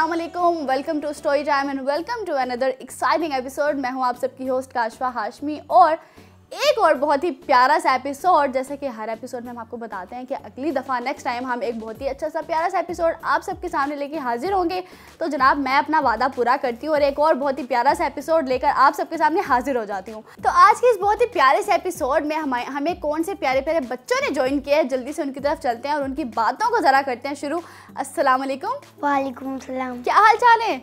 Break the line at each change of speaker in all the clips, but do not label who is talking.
अस्सलाम वालेकुम, welcome to story time and welcome to another exciting episode. मैं हूं आप सबकी होस्ट काशफा हाशमी और एक और बहुत ही प्यारा सा एपिसोड। जैसे कि हर एपिसोड में हम आपको बताते हैं कि अगली दफ़ा नेक्स्ट टाइम हम एक बहुत ही अच्छा सा प्यारा सा एपिसोड आप सबके सामने लेके हाजिर होंगे। तो जनाब मैं अपना वादा पूरा करती हूँ और एक और बहुत ही प्यारा सा एपिसोड लेकर आप सबके सामने हाजिर हो जाती हूँ। तो आज के इस बहुत ही प्यारे से एपिसोड में हमें कौन से प्यारे प्यारे बच्चों ने ज्वाइन किया है, जल्दी से उनकी तरफ चलते हैं और उनकी बातों को ज़रा करते हैं शुरू। अस्सलाम वालेकुम।
वालेकुम सलाम।
क्या हाल चाल है?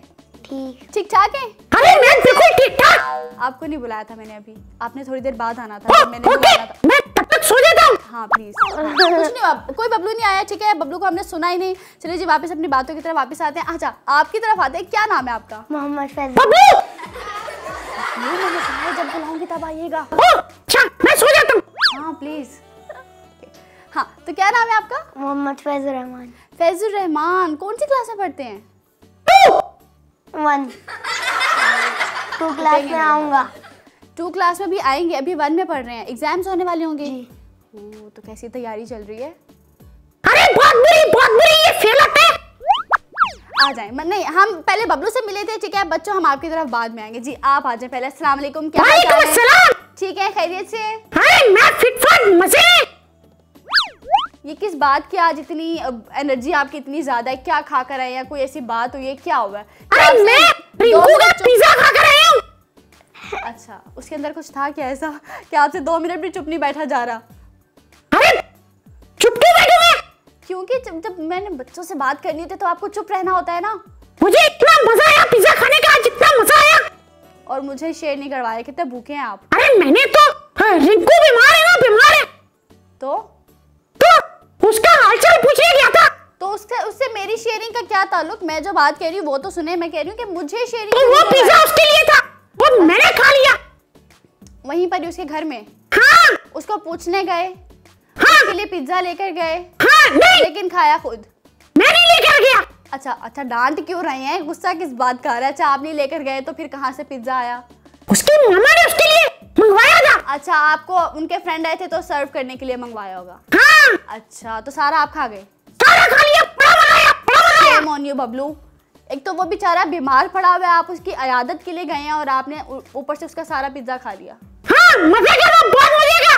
ठीक ठाक है?
अरे मैं बिल्कुल ठीक ठाक।
आपको नहीं बुलाया था मैंने अभी, आपने थोड़ी देर बाद आना था। मैंने बुलाया था।
मैं तब तक सो जाता हूँ।
हाँ प्लीज, कुछ नहीं, कोई बबलू नहीं आया, ठीक है? बबलू को हमने सुना ही नहीं। चलिए जी वापस अपनी बातों की तरफ वापस आते हैं। अच्छा आपकी तरफ आते हैं, क्या नाम है आपका?
मोहम्मद फैजल। बबलू
मैंने कहा जब बुलाऊंगी तब आइएगा।
अच्छा मैं सो जाता हूँ।
हाँ प्लीज। हाँ तो क्या नाम है आपका?
मोहम्मद फैजुर रहमान।
फैजुर रहमान। कौन सी क्लास में पढ़ते हैं?
1 2 क्लास में आऊँगा।
2 क्लास में भी आएंगे, अभी 1 में पढ़ रहे हैं। एग्जाम्स होने वाले होंगे। ओह तो कैसी तैयारी चल रही है?
अरे बहुत बुरी ये फेल होता है।
आ जाए नहीं, हम पहले बबलू से मिले थे, ठीक है बच्चों? हम आपकी तरफ बाद में आएंगे। जी आप आ जाए पहले। अस्सलाम वालेकुम। क्या हाल चाल है? ठीक है, खैरियत से?
अरे मैं फिट फाट मजे।
ये किस बात की आज इतनी एनर्जी आपकी इतनी ज्यादा है? क्या खा कर आए हैं? कोई ऐसी बात हुई है? क्या हुआ?
अरे मैं रिंकू का पिज्जा खा कर आया हूँ।
अच्छा उसके अंदर कुछ था क्या ऐसा कि आपसे 2 मिनट भी चुप नहीं बैठा जा रहा?
अरे चुप क्यों बैठूं मैं?
क्योंकि जब मैंने बच्चों से बात करनी होती है तो आपको चुप रहना होता है ना।
मुझे इतना मजा आया पिज्जा खाने का, आज इतना मजा आया।
और मुझे शेयर नहीं करवाया। कितने भूखे हैं आप?
अरे मैंने तो रिंकू बीमार है ना, बीमार है
तो
उसका हालचाल पूछने गया था।
तो उससे मेरी शेयरिंग का क्या ताल्लुक? मैं जो बात कह रही हूँ वो तो सुने। मैं कह रही हूँ कि मुझे शेयरिंग।
तो वो पिज्जा उसके लिए था, वो मैंने खा लिया
वहीं पर ही उसके घर में।
हाँ
उसको पूछने गए?
हाँ
उसके लिए पिज्जा लेकर गए?
हाँ नहीं,
लेकिन खाया खुद?
मैं नहीं लेकर गया।
अच्छा डांट क्यों रहे हैं? गुस्सा किस बात का आ रहा है? अच्छा आप नहीं लेकर गए तो फिर कहाँ से पिज्जा आया?
उसकी मामा ने उसके लिए मंगवाया था।
अच्छा आपको उनके फ्रेंड आए थे तो सर्व करने के लिए मंगवाया होगा।
हाँ
अच्छा तो सारा आप खा गए?
सारा खा लिया, बड़ा बनाया, बड़ा बनाया।
Shame on you, Bablu. एक तो वो बेचारा बीमार पड़ा हुआ है, आप उसकी इयादत के लिए गए हैं और आपने ऊपर से उसका सारा पिज्जा खा लिया।
हाँ मजे का, वो बहुत मजे का।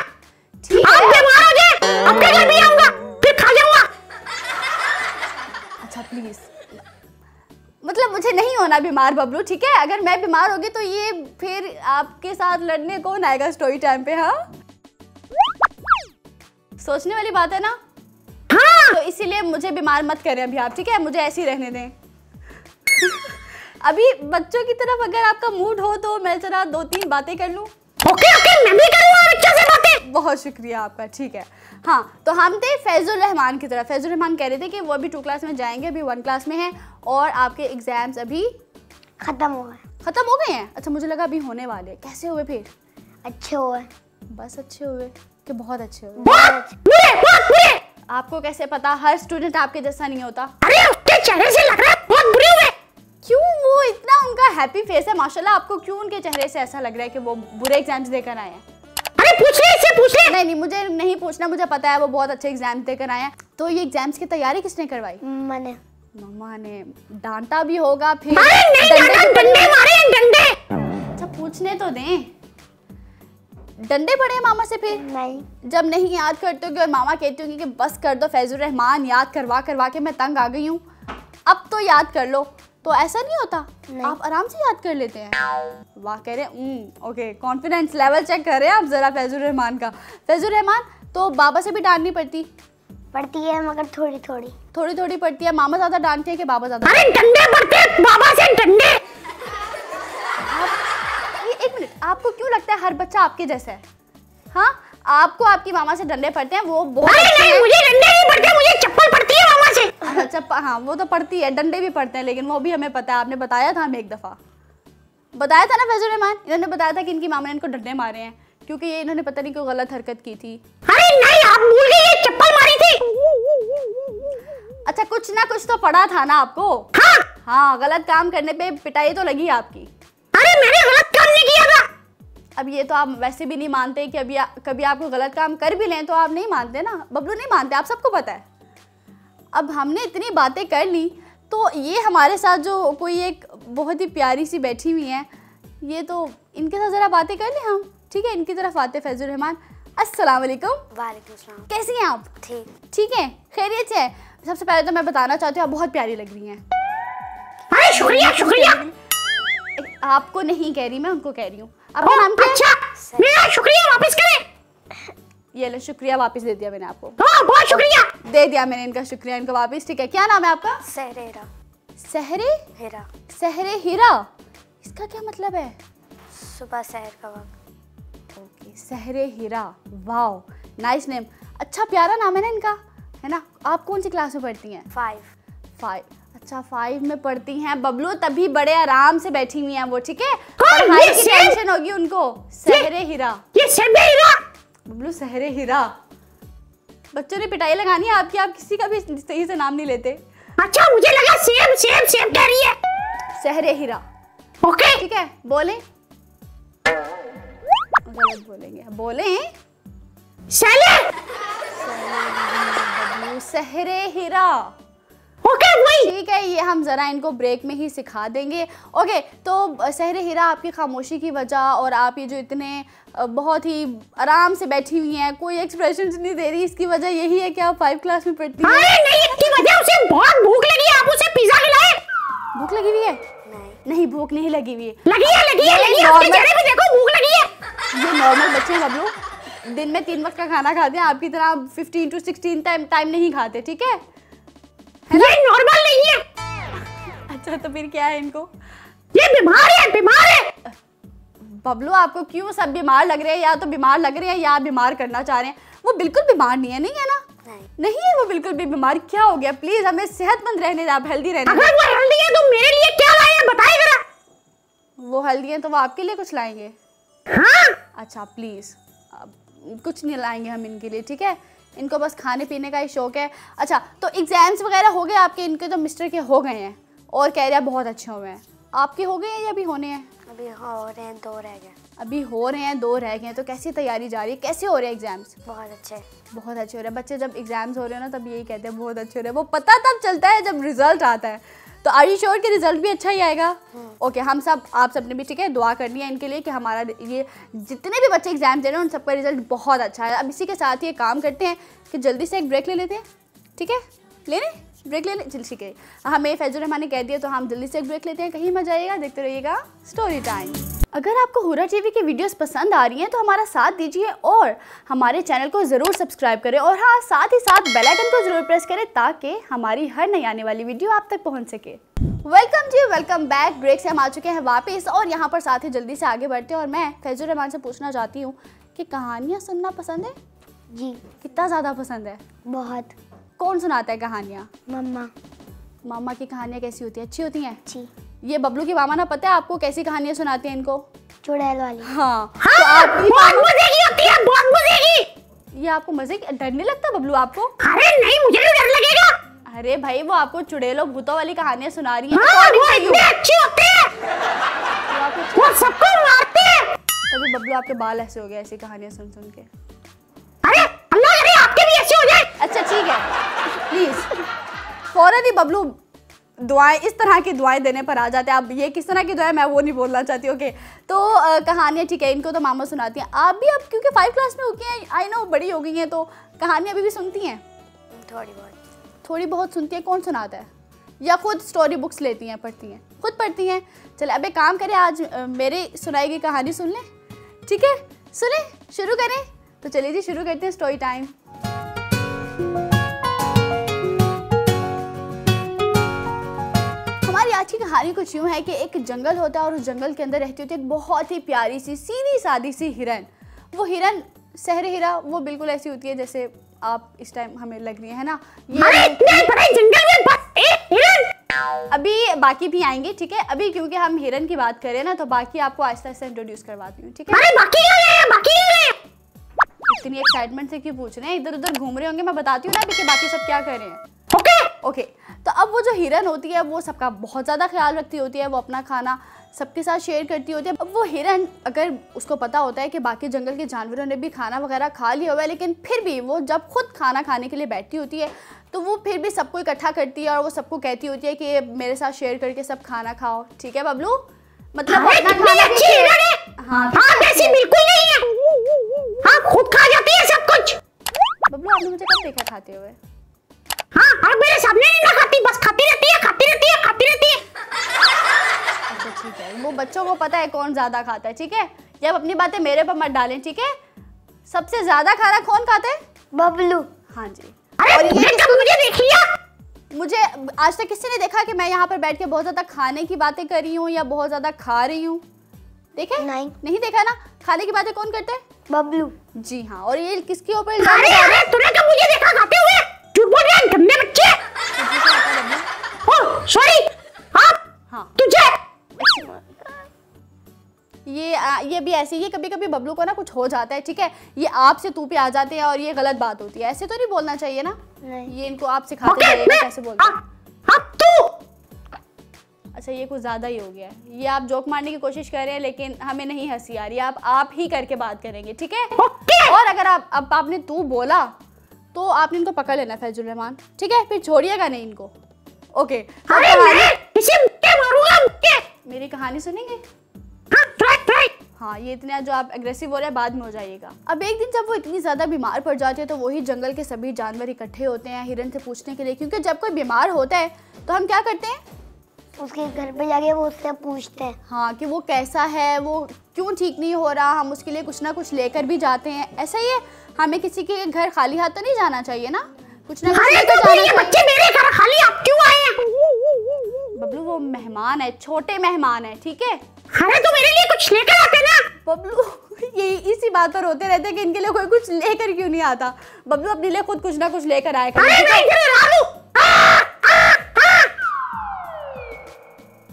ठीक
आप
है,
बीमार हो जाए अपने घर भी आऊंगा, फिर खा जाऊंगा।
अच्छा प्लीज, मतलब मुझे नहीं होना बीमार बबलू, ठीक है? अगर मैं बीमार होगी तो ये फिर आपके साथ लड़ने कौन आएगा स्टोरी टाइम पे? हाँ सोचने वाली बात है ना।
हाँ
तो इसीलिए मुझे बीमार मत करें अभी आप, ठीक है? मुझे ऐसे ही रहने दें। अभी बच्चों की तरफ अगर आपका मूड हो तो मैं जरा 2-3 बातें कर लूं।
ओके मैं भी करूंगा बच्चों से बातें।
बहुत शुक्रिया आपका, ठीक है। हाँ तो हम थे फैजुर रहमान की तरफ। फैजुर रहमान कह रहे थे कि वो अभी 2 क्लास में जाएंगे, अभी 1 क्लास में है और आपके एग्जाम्स अभी
खत्म हो गए।
खत्म हो गए हैं? अच्छा मुझे लगा अभी होने वाले। कैसे हुए फिर?
अच्छे हुए।
बस अच्छे हुए कि बहुत अच्छे हुए?
बहुत बुरे।
आपको कैसे पता? हर स्टूडेंट आपके जैसा नहीं होता।
अरे उसके चेहरे से लग रहा है बहुत बुरे हुए।
क्यों? वो इतना उनका हैप्पी फेस है माशाल्लाह, आपको क्यों उनके चेहरे से ऐसा लग रहा है कि वो बुरे एग्जाम्स देकर आए हैं?
अरे पूछ ले इससे, पूछ ले।
नहीं मुझे नहीं पूछना, मुझे पता है वो बहुत अच्छे एग्जाम देकर आए हैं। तो ये एग्जाम्स की तैयारी किसने करवाई?
मैंने।
मम्मा ने। डांटा भी होगा फिर?
अरे नहीं, डंडे मारे हैं, डंडे।
अच्छा पूछने तो दें, डंडे पड़े हैं मामा से फिर?
नहीं।
जब नहीं याद करते होगे और मामा कहती होगी कि बस कर दो फैजुर रहमान, याद करवा के मैं तंग आ गई हूँ, अब तो याद कर लो, तो ऐसा नहीं होता?
नहीं।
आप आराम से याद कर लेते हैं। वाह कह रहे हैं। ओके कॉन्फिडेंस लेवल चेक कर रहे हैं आप जरा फैजुर रहमान का। फैजुर रहमान तो बाबा से भी डांट नहीं पड़ती?
पड़ती है मगर थोड़ी
थोड़ी पड़ती है। मामा ज्यादा डांटते हैं कि बाबा ज्यादा?
अरे डंडे पड़ते हैं बाबा से, डंडे।
एक मिनट, आपको क्यों लगता है हर बच्चा आपके जैसा है? हाँ आपको आपकी मामा से डंडे पड़ते हैं, वो बहुत अच्छे हैं।
मुझे डंडे नहीं पड़ते, मुझे चप्पल पड़ती है मामा से।
अच्छा हाँ वो तो पड़ती है, डंडे भी पड़ते हैं, लेकिन वो भी हमें पता है, आपने बताया था हमें एक दफा, बताया था ना फैजुर रहमान? इन्होंने बताया था कि इनकी मामा ने इनको डंडे मारे हैं क्योंकि ये इन्होंने पता नहीं क्यों गलत हरकत की थी।
अरे नहीं आप भूल गए, ये चप्पल मारी थी।
अच्छा कुछ ना कुछ तो पड़ा था ना आपको? हाँ गलत काम करने पे पिटाई तो लगी आपकी।
अरे मैंने गलत काम नहीं किया था।
अब ये तो आप वैसे भी नहीं मानते कि अभी कभी आपको गलत काम कर भी लें तो आप नहीं मानते ना। बबलू नहीं मानते, आप सबको पता है। अब हमने इतनी बातें कर ली तो ये हमारे साथ जो कोई एक बहुत ही प्यारी सी बैठी हुई है, ये तो इनके साथ ज़रा बातें कर लें हम, ठीक है। इनकी तरफ आते फैजुर रहमान। अस्सलाम वालेकुम।
वालेकुम सलाम।
कैसी हैं आप?
ठीक
है, खैरियत से है। सबसे पहले तो मैं बताना चाहती हूँ आप बहुत प्यारी लग रही हैं।
अरे शुक्रिया शुक्रिया।
आपको नहीं कह रही मैं, उनको कह रही हूँ। आपका नाम क्या है?
अच्छा, मेरा शुक्रिया वापस करें।
ये लो, शुक्रिया वापस दे दिया मैंने आपको।
हाँ बहुत शुक्रिया।
दे दिया मैंने इनका शुक्रिया, इनको वापस, ठीक है। क्या नाम है आपका?
सहरे हीरा।
सहरे
हीरा।
सहरे हीरा, इसका क्या मतलब है?
सुबह सहर का वक्त।
ओके, सहरे हीरा, वाओ नाइस नेम। अच्छा प्यारा नाम है ना इनका, है ना। आप कौन सी क्लास में पढ़ती हैं?
5।
अच्छा 5 में पढ़ती हैं बबलू, तभी बड़े आराम से बैठी हुई हैं वो, ठीक है। पढ़ाई की टेंशन होगी उनको। सहरे हीरा,
ये सहरे हीरा
बबलू, सहरे हीरा। बच्चों ने पिटाई लगानी है आपकी, आप किसी का भी सही से नाम नहीं लेते।
अच्छा मुझे लगा सेब सेब सेब कह रही है।
सहरे हीरा,
ओके
ठीक है। बोले, गलत बोलेंगे, बोले
सहरे
सहरे हीरा,
ओके वही।
ठीक है। ये हम जरा इनको ब्रेक में ही सिखा देंगे। ओके, तो सहरे हीरा, आपकी खामोशी की वजह और आप ये जो इतने बहुत ही आराम से बैठी हुई हैं, कोई एक्सप्रेशन नहीं दे रही, इसकी वजह यही है कि आप 5 क्लास में पढ़ती हैं।
अरे नहीं, इसकी वजह उसे बहुत भूख लगी है, आप उसे पिज्जा खिलाएं।
भूख लगी हुई है?
नहीं,
भूख नहीं लगी हुई है।
लगी है आपके चेहरे पे देखो, भूख लगी है।
ये नॉर्मल बच्चे हैं बबलू, दिन में 3 वक्त का खाना खाते हैं, आपकी तरह 15 to 16 टाइम नहीं खाते, ठीक है।
ये नॉर्मल नहीं है।
अच्छा तो फिर क्या है इनको?
ये बीमार है।
बबलू आपको क्यों सब बीमार लग रहे हैं? या तो बीमार लग रहे हैं या आप बीमार करना चाह रहे हैं। वो बिल्कुल बीमार नहीं है ना? नहीं है वो बिल्कुल भी बीमार। क्या हो गया? प्लीज हमें सेहतमंद रहने, आप हेल्दी रहने।
अगर वो हेल्दी है तो मेरे लिए क्या लाए हैं बताइए जरा।
वो हेल्दी है तो वो आपके लिए कुछ लाएंगे?
हाँ।
अच्छा प्लीज, कुछ नहीं लाएंगे हम इनके लिए, ठीक है। इनको बस खाने पीने का ही शौक है। अच्छा तो एग्जाम्स वगैरह हो गए आपके? इनके तो मिस्टर के हो गए हैं और कह रहे हैं बहुत अच्छे हुए हैं। आपके हो गए हैं या अभी होने हैं?
अभी हो रहे हैं, 2 रह गए।
अभी हो रहे हैं, 2 रह गए हैं। तो कैसी तैयारी जा रही है? कैसे हो रहे हैं एग्जाम्स?
बहुत अच्छे
हो रहे हैं। बच्चे जब एग्जाम्स हो रहे हैं ना तब यही कहते हैं बहुत अच्छे हो रहे हैं। वो पता तब चलता है जब रिजल्ट आता है। तो आर यू श्योर कि रिजल्ट भी अच्छा ही आएगा? ओके, हम सब, आप सबने भी, ठीक है, दुआ करनी है इनके लिए कि हमारा ये जितने भी बच्चे एग्जाम दे रहे हैं उन सबका रिजल्ट बहुत अच्छा है। अब इसी के साथ ये काम करते हैं कि जल्दी से एक ब्रेक ले लेते हैं, ठीक है। ब्रेक ले लें, चल ठीक है। हमें फैजुर रहमान ने कह दिया तो हम जल्दी से एक ब्रेक लेते हैं। कहीं मत जाइएगा, देखते रहिएगा स्टोरी टाइम। अगर आपको हुरा टीवी की वीडियोस पसंद आ रही हैं तो हमारा साथ दीजिए और हमारे चैनल को ज़रूर सब्सक्राइब करें और हाँ, साथ ही साथ बेल आइकन को ज़रूर प्रेस करें ताकि हमारी हर नई आने वाली वीडियो आप तक पहुंच सके। वेलकम जी, वेलकम बैक। ब्रेक से हम आ चुके हैं वापस और यहाँ पर साथ ही जल्दी से आगे बढ़ते हैं और मैं फैजुर रहमान से पूछना चाहती हूँ कि कहानियाँ सुनना पसंद है
जी?
कितना ज़्यादा पसंद है?
बहुत।
कौन सुनाता है कहानियाँ?
मम्मा।
मामा की कहानियाँ कैसी होती है? अच्छी होती हैं?
जी।
ये बबलू की मामा ना, पता है आपको कैसी कहानियाँ सुनाती हैं इनको?
चुड़ैल वाली।
हाँ,
तो आपकी बहुत मजेगी होती है, बहुत मजेगी।
ये आपको मजे, डर नहीं लगता बबलू आपको?
अरे नहीं, मुझे भी डर लगेगा।
अरे भाई वो आपको चुड़ैलों भूतों वाली कहानियां सुना रही हैं।
हाँ, वो इतने अच्छे होते हैं, वो सबको मारते हैं।
तभी बबलू आपके बाल ऐसे हो गए ऐसी कहानियां सुन सुन के।
अरे अल्लाह करे आपके भी ऐसे हो जाए। अच्छा
ठीक है, प्लीज फौरन ही बबलू दुआएं, इस तरह की दुआएं देने पर आ जाते हैं। अब ये किस तरह की दुआएं मैं वो नहीं बोलना चाहती। ओके, तो कहानियाँ ठीक है, इनको तो मामा सुनाती हैं। आप भी अब क्योंकि 5 क्लास में हो गई हैं, आई नो बड़ी हो गई हैं, तो कहानियाँ अभी भी सुनती हैं? थोड़ी बहुत सुनती हैं। कौन सुनाता है? या खुद स्टोरी बुक्स लेती हैं, पढ़ती हैं? खुद पढ़ती हैं। चले अब एक काम करें, आज मेरे सुनाई गई कहानी सुन लें, ठीक है? सुने, शुरू करें। तो चलिए जी, शुरू करते हैं स्टोरी टाइम। हमारी आज की कहानी कुछ यूँ है कि एक जंगल होता है और उस जंगल के अंदर रहती होती है एक बहुत ही प्यारी सी सीधी सादी सी हिरन। वो हिरन, सहरे हीरा, वो बिल्कुल ऐसी होती है जैसे आप इस टाइम हमें लग रही है ना। ये
इतने बड़े जंगल में बस एक हिरन।
अभी बाकी भी आएंगे, ठीक है। अभी क्योंकि हम हिरन की बात करें ना तो बाकी आपको आहिस्ता आहिस्ता इंट्रोड्यूस करवाती हूँ, ठीक है।
अरे बाकी
इतनी एक्साइटमेंट से क्यों पूछ रहे हैं? इधर उधर घूम रहे होंगे, मैं बताती हूँ ना अभी कि बाकी सब क्या कर रहे हैं। ओके। तो अब वो जो हिरन होती है वो सबका बहुत ज़्यादा ख्याल रखती होती है, वो अपना खाना सबके साथ शेयर करती होती है। अब वो हिरन, अगर उसको पता होता है कि बाकी जंगल के जानवरों ने भी खाना वगैरह खा लिया हुआ है, लेकिन फिर भी वो जब खुद खाना खाने के लिए बैठती होती है तो वो फिर भी सबको इकट्ठा करती है और वो सबको कहती होती है कि मेरे साथ शेयर करके सब खाना खाओ, ठीक है बबलू? मतलब अपना खाना भी
हाँ वैसी बिल्कुल नहीं है। हाँ खुद खा जाती है सब कुछ।
बबलू आपने मुझे कब देखा खाते हुए?
हाँ और मेरे सामने नहीं ना खाती, बस खाती रहती है, खाती रहती है, खाती रहती है।
अच्छा ठीक है, वो बच्चों को पता है कौन ज्यादा खाता है, ठीक है? जब अपनी बातें मेरे पर मत डालें, ठीक है? सबसे ज्यादा खाना कौन खाता है?
बबलू।
हाँ जी।
अरे
और ये
कब मुझे देख लिया?
मुझे आज तक किसी ने देखा कि मैं यहाँ पर बैठ के बहुत ज्यादा खाने की बातें कर रही हूँ या बहुत ज्यादा खा रही हूँ? देखे? नहीं देखा ना? खाने की बातें कौन करते हैं?
बबलू।
जी हाँ। और ये किसके ऊपर?
अरे तूने कब मुझे देखा खाते हुए? झूठ बोल रहा है गंदे बच्चे। Oh sorry. हाँ तुझे
ये भी ऐसे ही, कभी कभी बबलू को ना कुछ हो जाता है, ठीक है? ये आप से तू पे आ जाते हैं और ये गलत बात होती है, ऐसे तो नहीं बोलना चाहिए ना। ये इनको आप सिखाते जाइएगा कैसे बोलते हैं।
अब तू
अच्छा ये कुछ ज्यादा ही हो गया है। ये आप जोक मारने की कोशिश कर रहे हैं लेकिन हमें नहीं हंसी आ रही है। आप ही करके बात करेंगे, ठीक है? और अगर आपने तू बोला तो आपने इनको पकड़ लेना फैजुल रहमान, ठीक है? फिर छोड़िएगा नहीं इनको, ओके? मेरी कहानी सुनेंगे? हाँ ये इतने जो आप एग्रेसिव हो रहे हैं बाद में हो जाइएगा। अब एक दिन जब वो इतनी ज्यादा बीमार पड़ जाती है तो वही जंगल के सभी जानवर इकट्ठे होते हैं हिरन से पूछने के लिए, क्योंकि जब कोई बीमार होता है तो हम क्या करते हैं?
उसके घर पे जाके वो उससे पूछते हैं
हाँ कि वो कैसा है, वो क्यों ठीक नहीं हो रहा, हम उसके लिए कुछ ना कुछ लेकर भी जाते हैं। ऐसा ही है, हमें किसी के घर खाली हाथ तो नहीं जाना चाहिए ना, कुछ ना कुछ लेकर जाना चाहिए।
बच्चे मेरे घर खाली आप क्यों आए हैं?
बबलू वो मेहमान है, छोटे मेहमान है, ठीक है?
अरे तो मेरे लिए कुछ लेकर आते ना।
बबलू ये इसी बात पर होते रहते हैं कि इनके लिए कोई कुछ लेकर क्यों नहीं आता। बबलू अपने लिए खुद कुछ ना कुछ लेकर आया कर।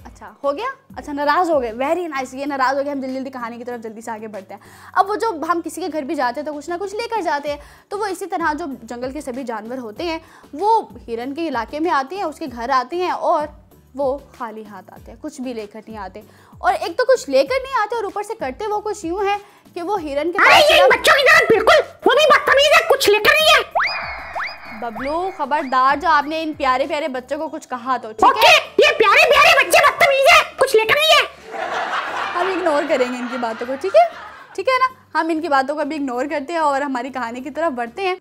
अच्छा हो गया, अच्छा नाराज हो गए, वेरी नाइस। ये नाराज हो गए, हम जल्दी जल्दी कहानी की तरफ जल्दी से आगे बढ़ते हैं। अब वो जो हम किसी के घर भी जाते हैं तो कुछ ना कुछ लेकर जाते हैं, तो वो इसी तरह जो जंगल के सभी जानवर होते हैं वो हिरन के इलाके में आते हैं, उसके घर आते हैं और वो खाली हाथ आते हैं, कुछ भी लेकर नहीं आते। और एक तो कुछ लेकर नहीं आते और ऊपर से करते वो कुछ यूं है कि वो हिरन के पास
बच्चों की तरह बिल्कुल वो भी बदतमीज है, कुछ लेकर नहीं है।
बबलू खबरदार जो आपने इन प्यारे प्यारे बच्चों को कुछ कहा तो, ठीक है?
ये प्यारे प्यारे बच्चे बदतमीज है, कुछ लेकर नहीं है।
हम इग्नोर करेंगे इनकी बातों को, ठीक है? ठीक है ना? हम इनकी बातों को भी इग्नोर करते हैं और हमारी कहानी की तरफ बढ़ते हैं।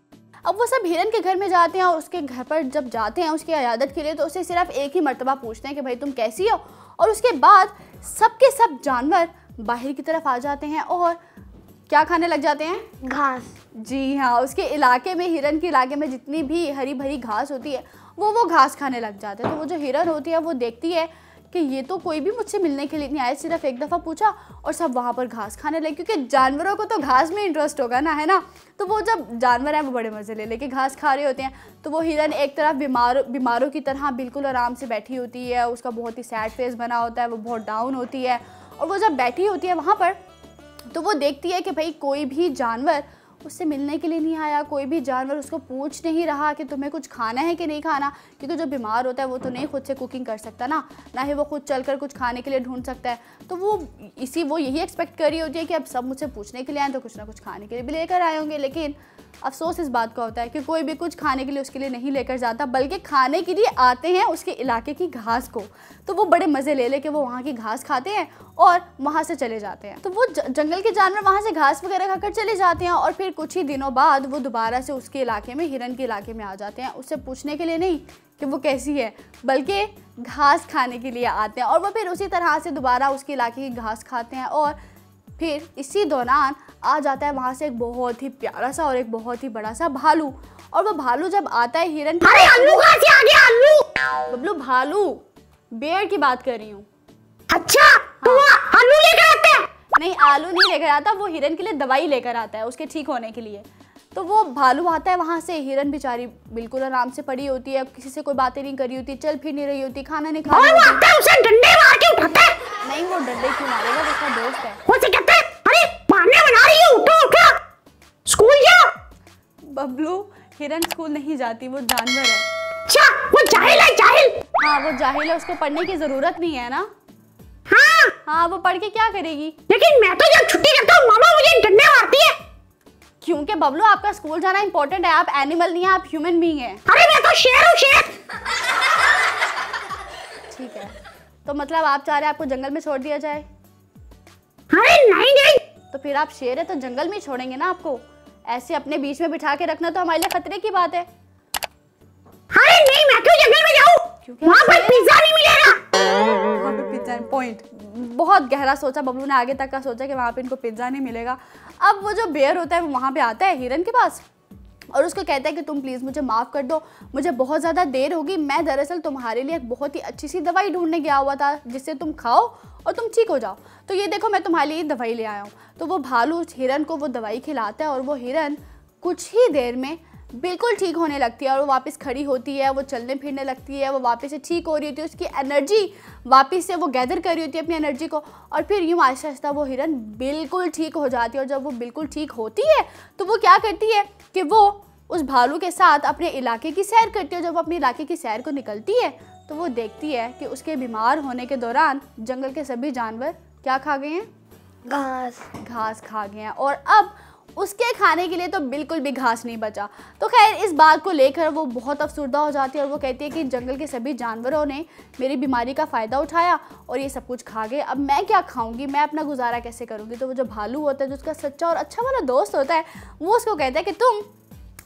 अब वो सब हिरन के घर में जाते हैं और उसके घर पर जब जाते हैं उसकी इयादत के लिए तो उसे सिर्फ एक ही मर्तबा पूछते हैं कि भाई तुम कैसी हो, और उसके बाद सबके सब जानवर बाहर की तरफ आ जाते हैं और क्या खाने लग जाते हैं?
घास।
जी हाँ, उसके इलाके में, हिरन के इलाके में जितनी भी हरी भरी घास होती है वो घास खाने लग जाते हैं। तो वो जो हिरन होती है वो देखती है कि ये तो कोई भी मुझसे मिलने के लिए नहीं आया, सिर्फ एक दफ़ा पूछा और सब वहाँ पर घास खाने लगे, क्योंकि जानवरों को तो घास में इंटरेस्ट होगा ना, है ना? तो वो जब जानवर हैं वो बड़े मज़े ले लेके घास खा रहे होते हैं। तो वो हिरन एक तरफ बीमारों की तरह बिल्कुल आराम से बैठी होती है, उसका बहुत ही सैड फेस बना होता है, वो बहुत डाउन होती है। और वो जब बैठी होती है वहाँ पर तो वो देखती है कि भाई कोई भी जानवर उससे मिलने के लिए नहीं आया, कोई भी जानवर उसको पूछ नहीं रहा कि तुम्हें कुछ खाना है कि नहीं खाना, क्योंकि जो बीमार होता है वो तो नहीं खुद से कुकिंग कर सकता ना ही वो खुद चलकर कुछ खाने के लिए ढूंढ सकता है। तो वो यही एक्सपेक्ट कर रही होती है कि अब सब मुझसे पूछने के लिए आए तो कुछ ना कुछ खाने के लिए भी लेकर आए होंगे। लेकिन अफसोस इस बात का होता है कि कोई भी कुछ खाने के लिए उसके लिए नहीं लेकर जाता, बल्कि खाने के लिए आते हैं उसके इलाके की घास को। तो वो बड़े मज़े ले लेके वो वहाँ की घास खाते हैं और वहाँ से चले जाते हैं। तो वो जंगल के जानवर वहाँ से घास वगैरह खाकर चले जाते हैं और फिर कुछ ही दिनों बाद वो दोबारा से उसके इलाके में, हिरन के इलाके में आ जाते हैं, उससे पूछने के लिए नहीं कि वो कैसी है, बल्कि घास खाने के लिए आते हैं। और वो फिर उसी तरह से दोबारा उसके इलाके की घास खाते हैं और फिर इसी दौरान आ जाता है वहाँ से एक बहुत ही प्यारा सा और एक बहुत ही बड़ा सा भालू। और वो भालू जब आता है हिरन
अरे आलू कहाँ से आ गया? आलू
बबलू, भालू बेर की बात कर रही हूँ।
अच्छा तो वो आलू लेकर आता है?
नहीं, आलू नहीं लेकर आता, वो हिरन के लिए दवाई लेकर आता है उसके ठीक होने के लिए। तो वो भालू आता है वहाँ से, हिरन बेचारी बिल्कुल आराम से पड़ी होती है, किसी से कोई बातें नहीं करी होती, चल फिर नहीं रही होती, खाना नहीं खा रही होती।
उसे डंडे मार के उठाता है।
नहीं, वो डंडे क्यों मारेगा, वो उसका दोस्त है।
उसे कहता है अरे बहाने बना रही है, उठो उठो स्कूल जाओ।
बबलू हिरन स्कूल नहीं जाती, वो जानवर है।
अच्छा वो जाहिल है, जाहिल।
हाँ वो जाहिल है, उसको पढ़ने की जरूरत नहीं है ना।
हाँ
वो पढ़ के क्या करेगी?
लेकिन मैं तो जब छुट्टी करता हूँ मामा मुझे डंडे मारती है।
क्योंकि बबलू आपका स्कूल जाना इंपॉर्टेंट है, आप एनिमल नहीं है, आप ह्यूमन बीइंग है।
अरे मैं तो शेर हूँ, शेर।
ठीक है, तो मतलब आप चाह रहे हैं आपको जंगल में छोड़ दिया जाए?
अरे नहीं नहीं,
तो फिर आप शेर है तो जंगल में ही छोड़ेंगे ना आपको? ऐसे अपने बीच में बिठा के रखना तो हमारे लिए खतरे की बात है।
अरे नहीं, मैं क्यों जंगल में जाऊँ? वहाँ पर पिज्जा नहीं मिलेगा।
वहाँ पे पिज्जा पॉइंट, बहुत गहरा सोचा बबलू ने, आगे तक का सोचा कि वहाँ पे इनको पिज्जा नहीं मिलेगा। अब वो जो बेयर होता है वो वहाँ पे आता है हिरन के पास और उसको कहता है कि तुम प्लीज़ मुझे माफ़ कर दो, मुझे बहुत ज़्यादा देर होगी, मैं दरअसल तुम्हारे लिए एक बहुत ही अच्छी सी दवाई ढूंढने गया हुआ था जिससे तुम खाओ और तुम ठीक हो जाओ, तो ये देखो मैं तुम्हारे लिए दवाई ले आया हूँ। तो वो भालू हिरन को वो दवाई खिलाता है और वो हिरन कुछ ही देर में बिल्कुल ठीक होने लगती है और वो वापस खड़ी होती है, वो चलने फिरने लगती है, वो वापस से ठीक हो रही होती है, उसकी एनर्जी वापस से वो गैदर कर रही होती है अपनी एनर्जी को, और फिर यूँ आहिस्ता आहिस्ता वो हिरन बिल्कुल ठीक हो जाती है। और जब वो बिल्कुल ठीक होती है तो वो क्या करती है कि वो उस भालू के साथ अपने इलाके की सैर करती है। जब वो अपने इलाके की सैर को निकलती है तो वो देखती है कि उसके बीमार होने के दौरान जंगल के सभी जानवर क्या खा गए हैं? घास खा गए हैं, और अब उसके खाने के लिए तो बिल्कुल भी घास नहीं बचा। तो खैर इस बात को लेकर वो बहुत अफसरदा हो जाती है और वो कहती है कि जंगल के सभी जानवरों ने मेरी बीमारी का फ़ायदा उठाया और ये सब कुछ खा गए, अब मैं क्या खाऊंगी, मैं अपना गुजारा कैसे करूँगी। तो वो जो भालू होता है, जो उसका सच्चा और अच्छा वाला दोस्त होता है, वो उसको कहता है कि तुम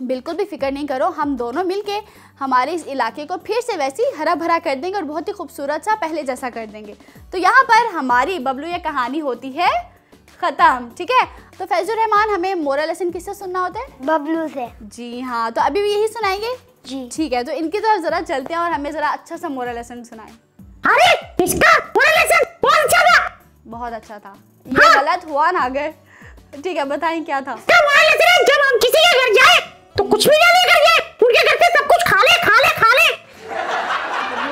बिल्कुल भी फिक्र नहीं करो, हम दोनों मिलके हमारे इस इलाके को फिर से वैसे ही हरा भरा कर देंगे और बहुत ही खूबसूरत सा पहले जैसा कर देंगे। तो यहाँ पर हमारी बबलू ये कहानी होती है ख़त्म। ठीक है, तो फैजुर रहमान हमें मोरल लेसन किससे सुनना होता है?
बबलू से।
जी हाँ, तो अभी भी यही सुनाएंगे
जी।
ठीक है, तो इनकी तरफ ज़रा चलते हैं और हमें ज़रा अच्छा सा मोरल लेसन सुनाएं।
अरे इसका मोरल लेसन बहुत अच्छा था।
बहुत अच्छा था, ये गलत हुआ ना अगर। ठीक है, बताएं क्या था?
मोरल लेसन है, जब हम किसी के घर जाए तो कुछ भी ना लेकर जाए, उनके घर से सब कुछ खा ले खा ले खा ले।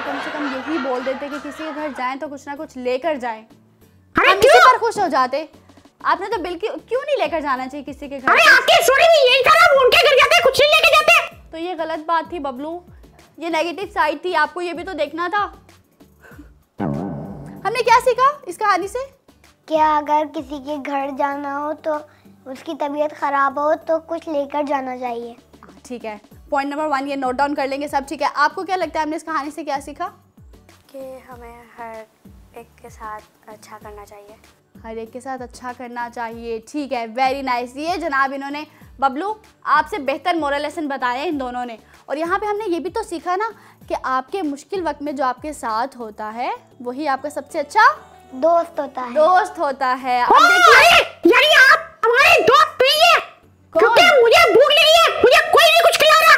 कम से कम यही बोल देते कि किसी के घर जाएं तो कुछ ना कुछ लेकर जाएं,
अरे
हम इसी पर खुश हो जाते। आपने तो बिल्कुल क्यों नहीं लेकर जाना चाहिए किसी के घर?
अरे आपके स्टोरी में यही था ना, उनके घर जाते कुछ नहीं लेकर जाते।
तो ये गलत बात थी बबलू, ये नेगेटिव साइड थी, आपको ये भी तो देखना था। हमने क्या सीखा इस कहानी से?
क्या अगर किसी के घर जाना हो तो उसकी तबीयत खराब हो तो कुछ लेकर जाना चाहिए।
ठीक है, पॉइंट नंबर 1 ये नोट डाउन कर लेंगे सब। ठीक है, आपको क्या लगता है हमने इस कहानी से क्या सीखा?
कि हमें हर एक के साथ अच्छा करना चाहिए।
हर एक के साथ अच्छा करना चाहिए। ठीक है, वेरी नाइस। ये जनाब इन्होंने बबलू आपसे बेहतर मोरल लेसन बताए इन दोनों ने। और यहाँ पे हमने ये भी तो सीखा ना कि आपके मुश्किल वक्त में जो आपके साथ होता है वही आपका सबसे अच्छा
दोस्त होता है।
अब देखिए,
यानी आप हमारे दोस्त नहीं है, क्योंकि मुझे भूख लगी है, मुझे कोई नहीं कुछ खिला रहा।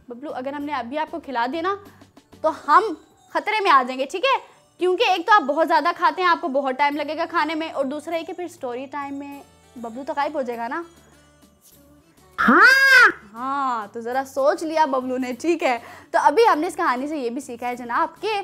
बबलू अगर हमने अभी आपको खिला दिया ना तो हम खतरे में आ जाएंगे। ठीक है, क्योंकि एक तो आप बहुत ज़्यादा खाते हैं, आपको बहुत टाइम लगेगा खाने में, और दूसरा है कि फिर स्टोरी टाइम में बबलू तो गायब हो जाएगा ना। हाँ, तो ज़रा सोच लिया बबलू ने। ठीक है, तो अभी हमने इस कहानी से ये भी सीखा है जनाब कि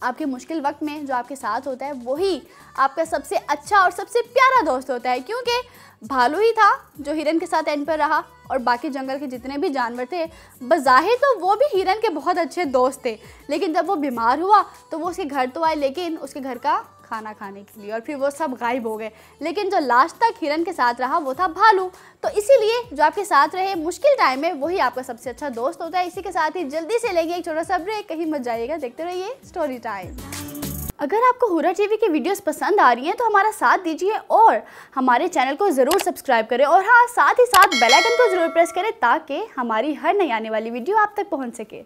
आपके मुश्किल वक्त में जो आपके साथ होता है वही आपका सबसे अच्छा और सबसे प्यारा दोस्त होता है। क्योंकि भालू ही था जो हिरन के साथ एंड पर रहा और बाकी जंगल के जितने भी जानवर थे बज़ाहिर तो वो भी हिरन के बहुत अच्छे दोस्त थे, लेकिन जब वो बीमार हुआ तो वो उसके घर तो आए, लेकिन उसके घर का खाना खाने के लिए, और फिर वो सब गायब हो गए। लेकिन जो लास्ट तक हिरन के साथ रहा वो था भालू। तो इसीलिए जो आपके साथ रहे मुश्किल टाइम में वही आपका सबसे अच्छा दोस्त होता है। इसी के साथ ही जल्दी से लेंगे एक छोटा सा ब्रेक, कहीं मत जाइएगा, देखते रहिए स्टोरी टाइम। अगर आपको हुरा टीवी की वीडियोस पसंद आ रही हैं तो हमारा साथ दीजिए और हमारे चैनल को ज़रूर सब्सक्राइब करें, और हाँ साथ ही साथ बेल आइकन को ज़रूर प्रेस करें ताकि हमारी हर नई आने वाली वीडियो आप तक पहुंच सके।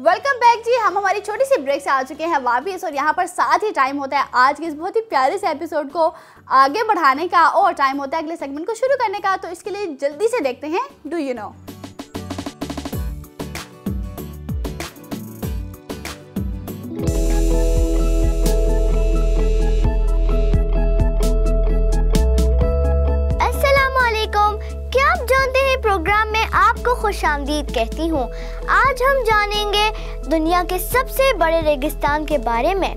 वेलकम बैक जी, हम हमारी छोटी सी ब्रेक से आ चुके हैं वापस, और यहाँ पर साथ ही टाइम होता है आज के इस बहुत ही प्यारे से एपिसोड को आगे बढ़ाने का और टाइम होता है अगले सेगमेंट को शुरू करने का। तो इसके लिए जल्दी से देखते हैं डू यू नो।
प्रोग्राम में आपको खुशामदीद कहती हूँ। आज हम जानेंगे दुनिया के सबसे बड़े रेगिस्तान के बारे में।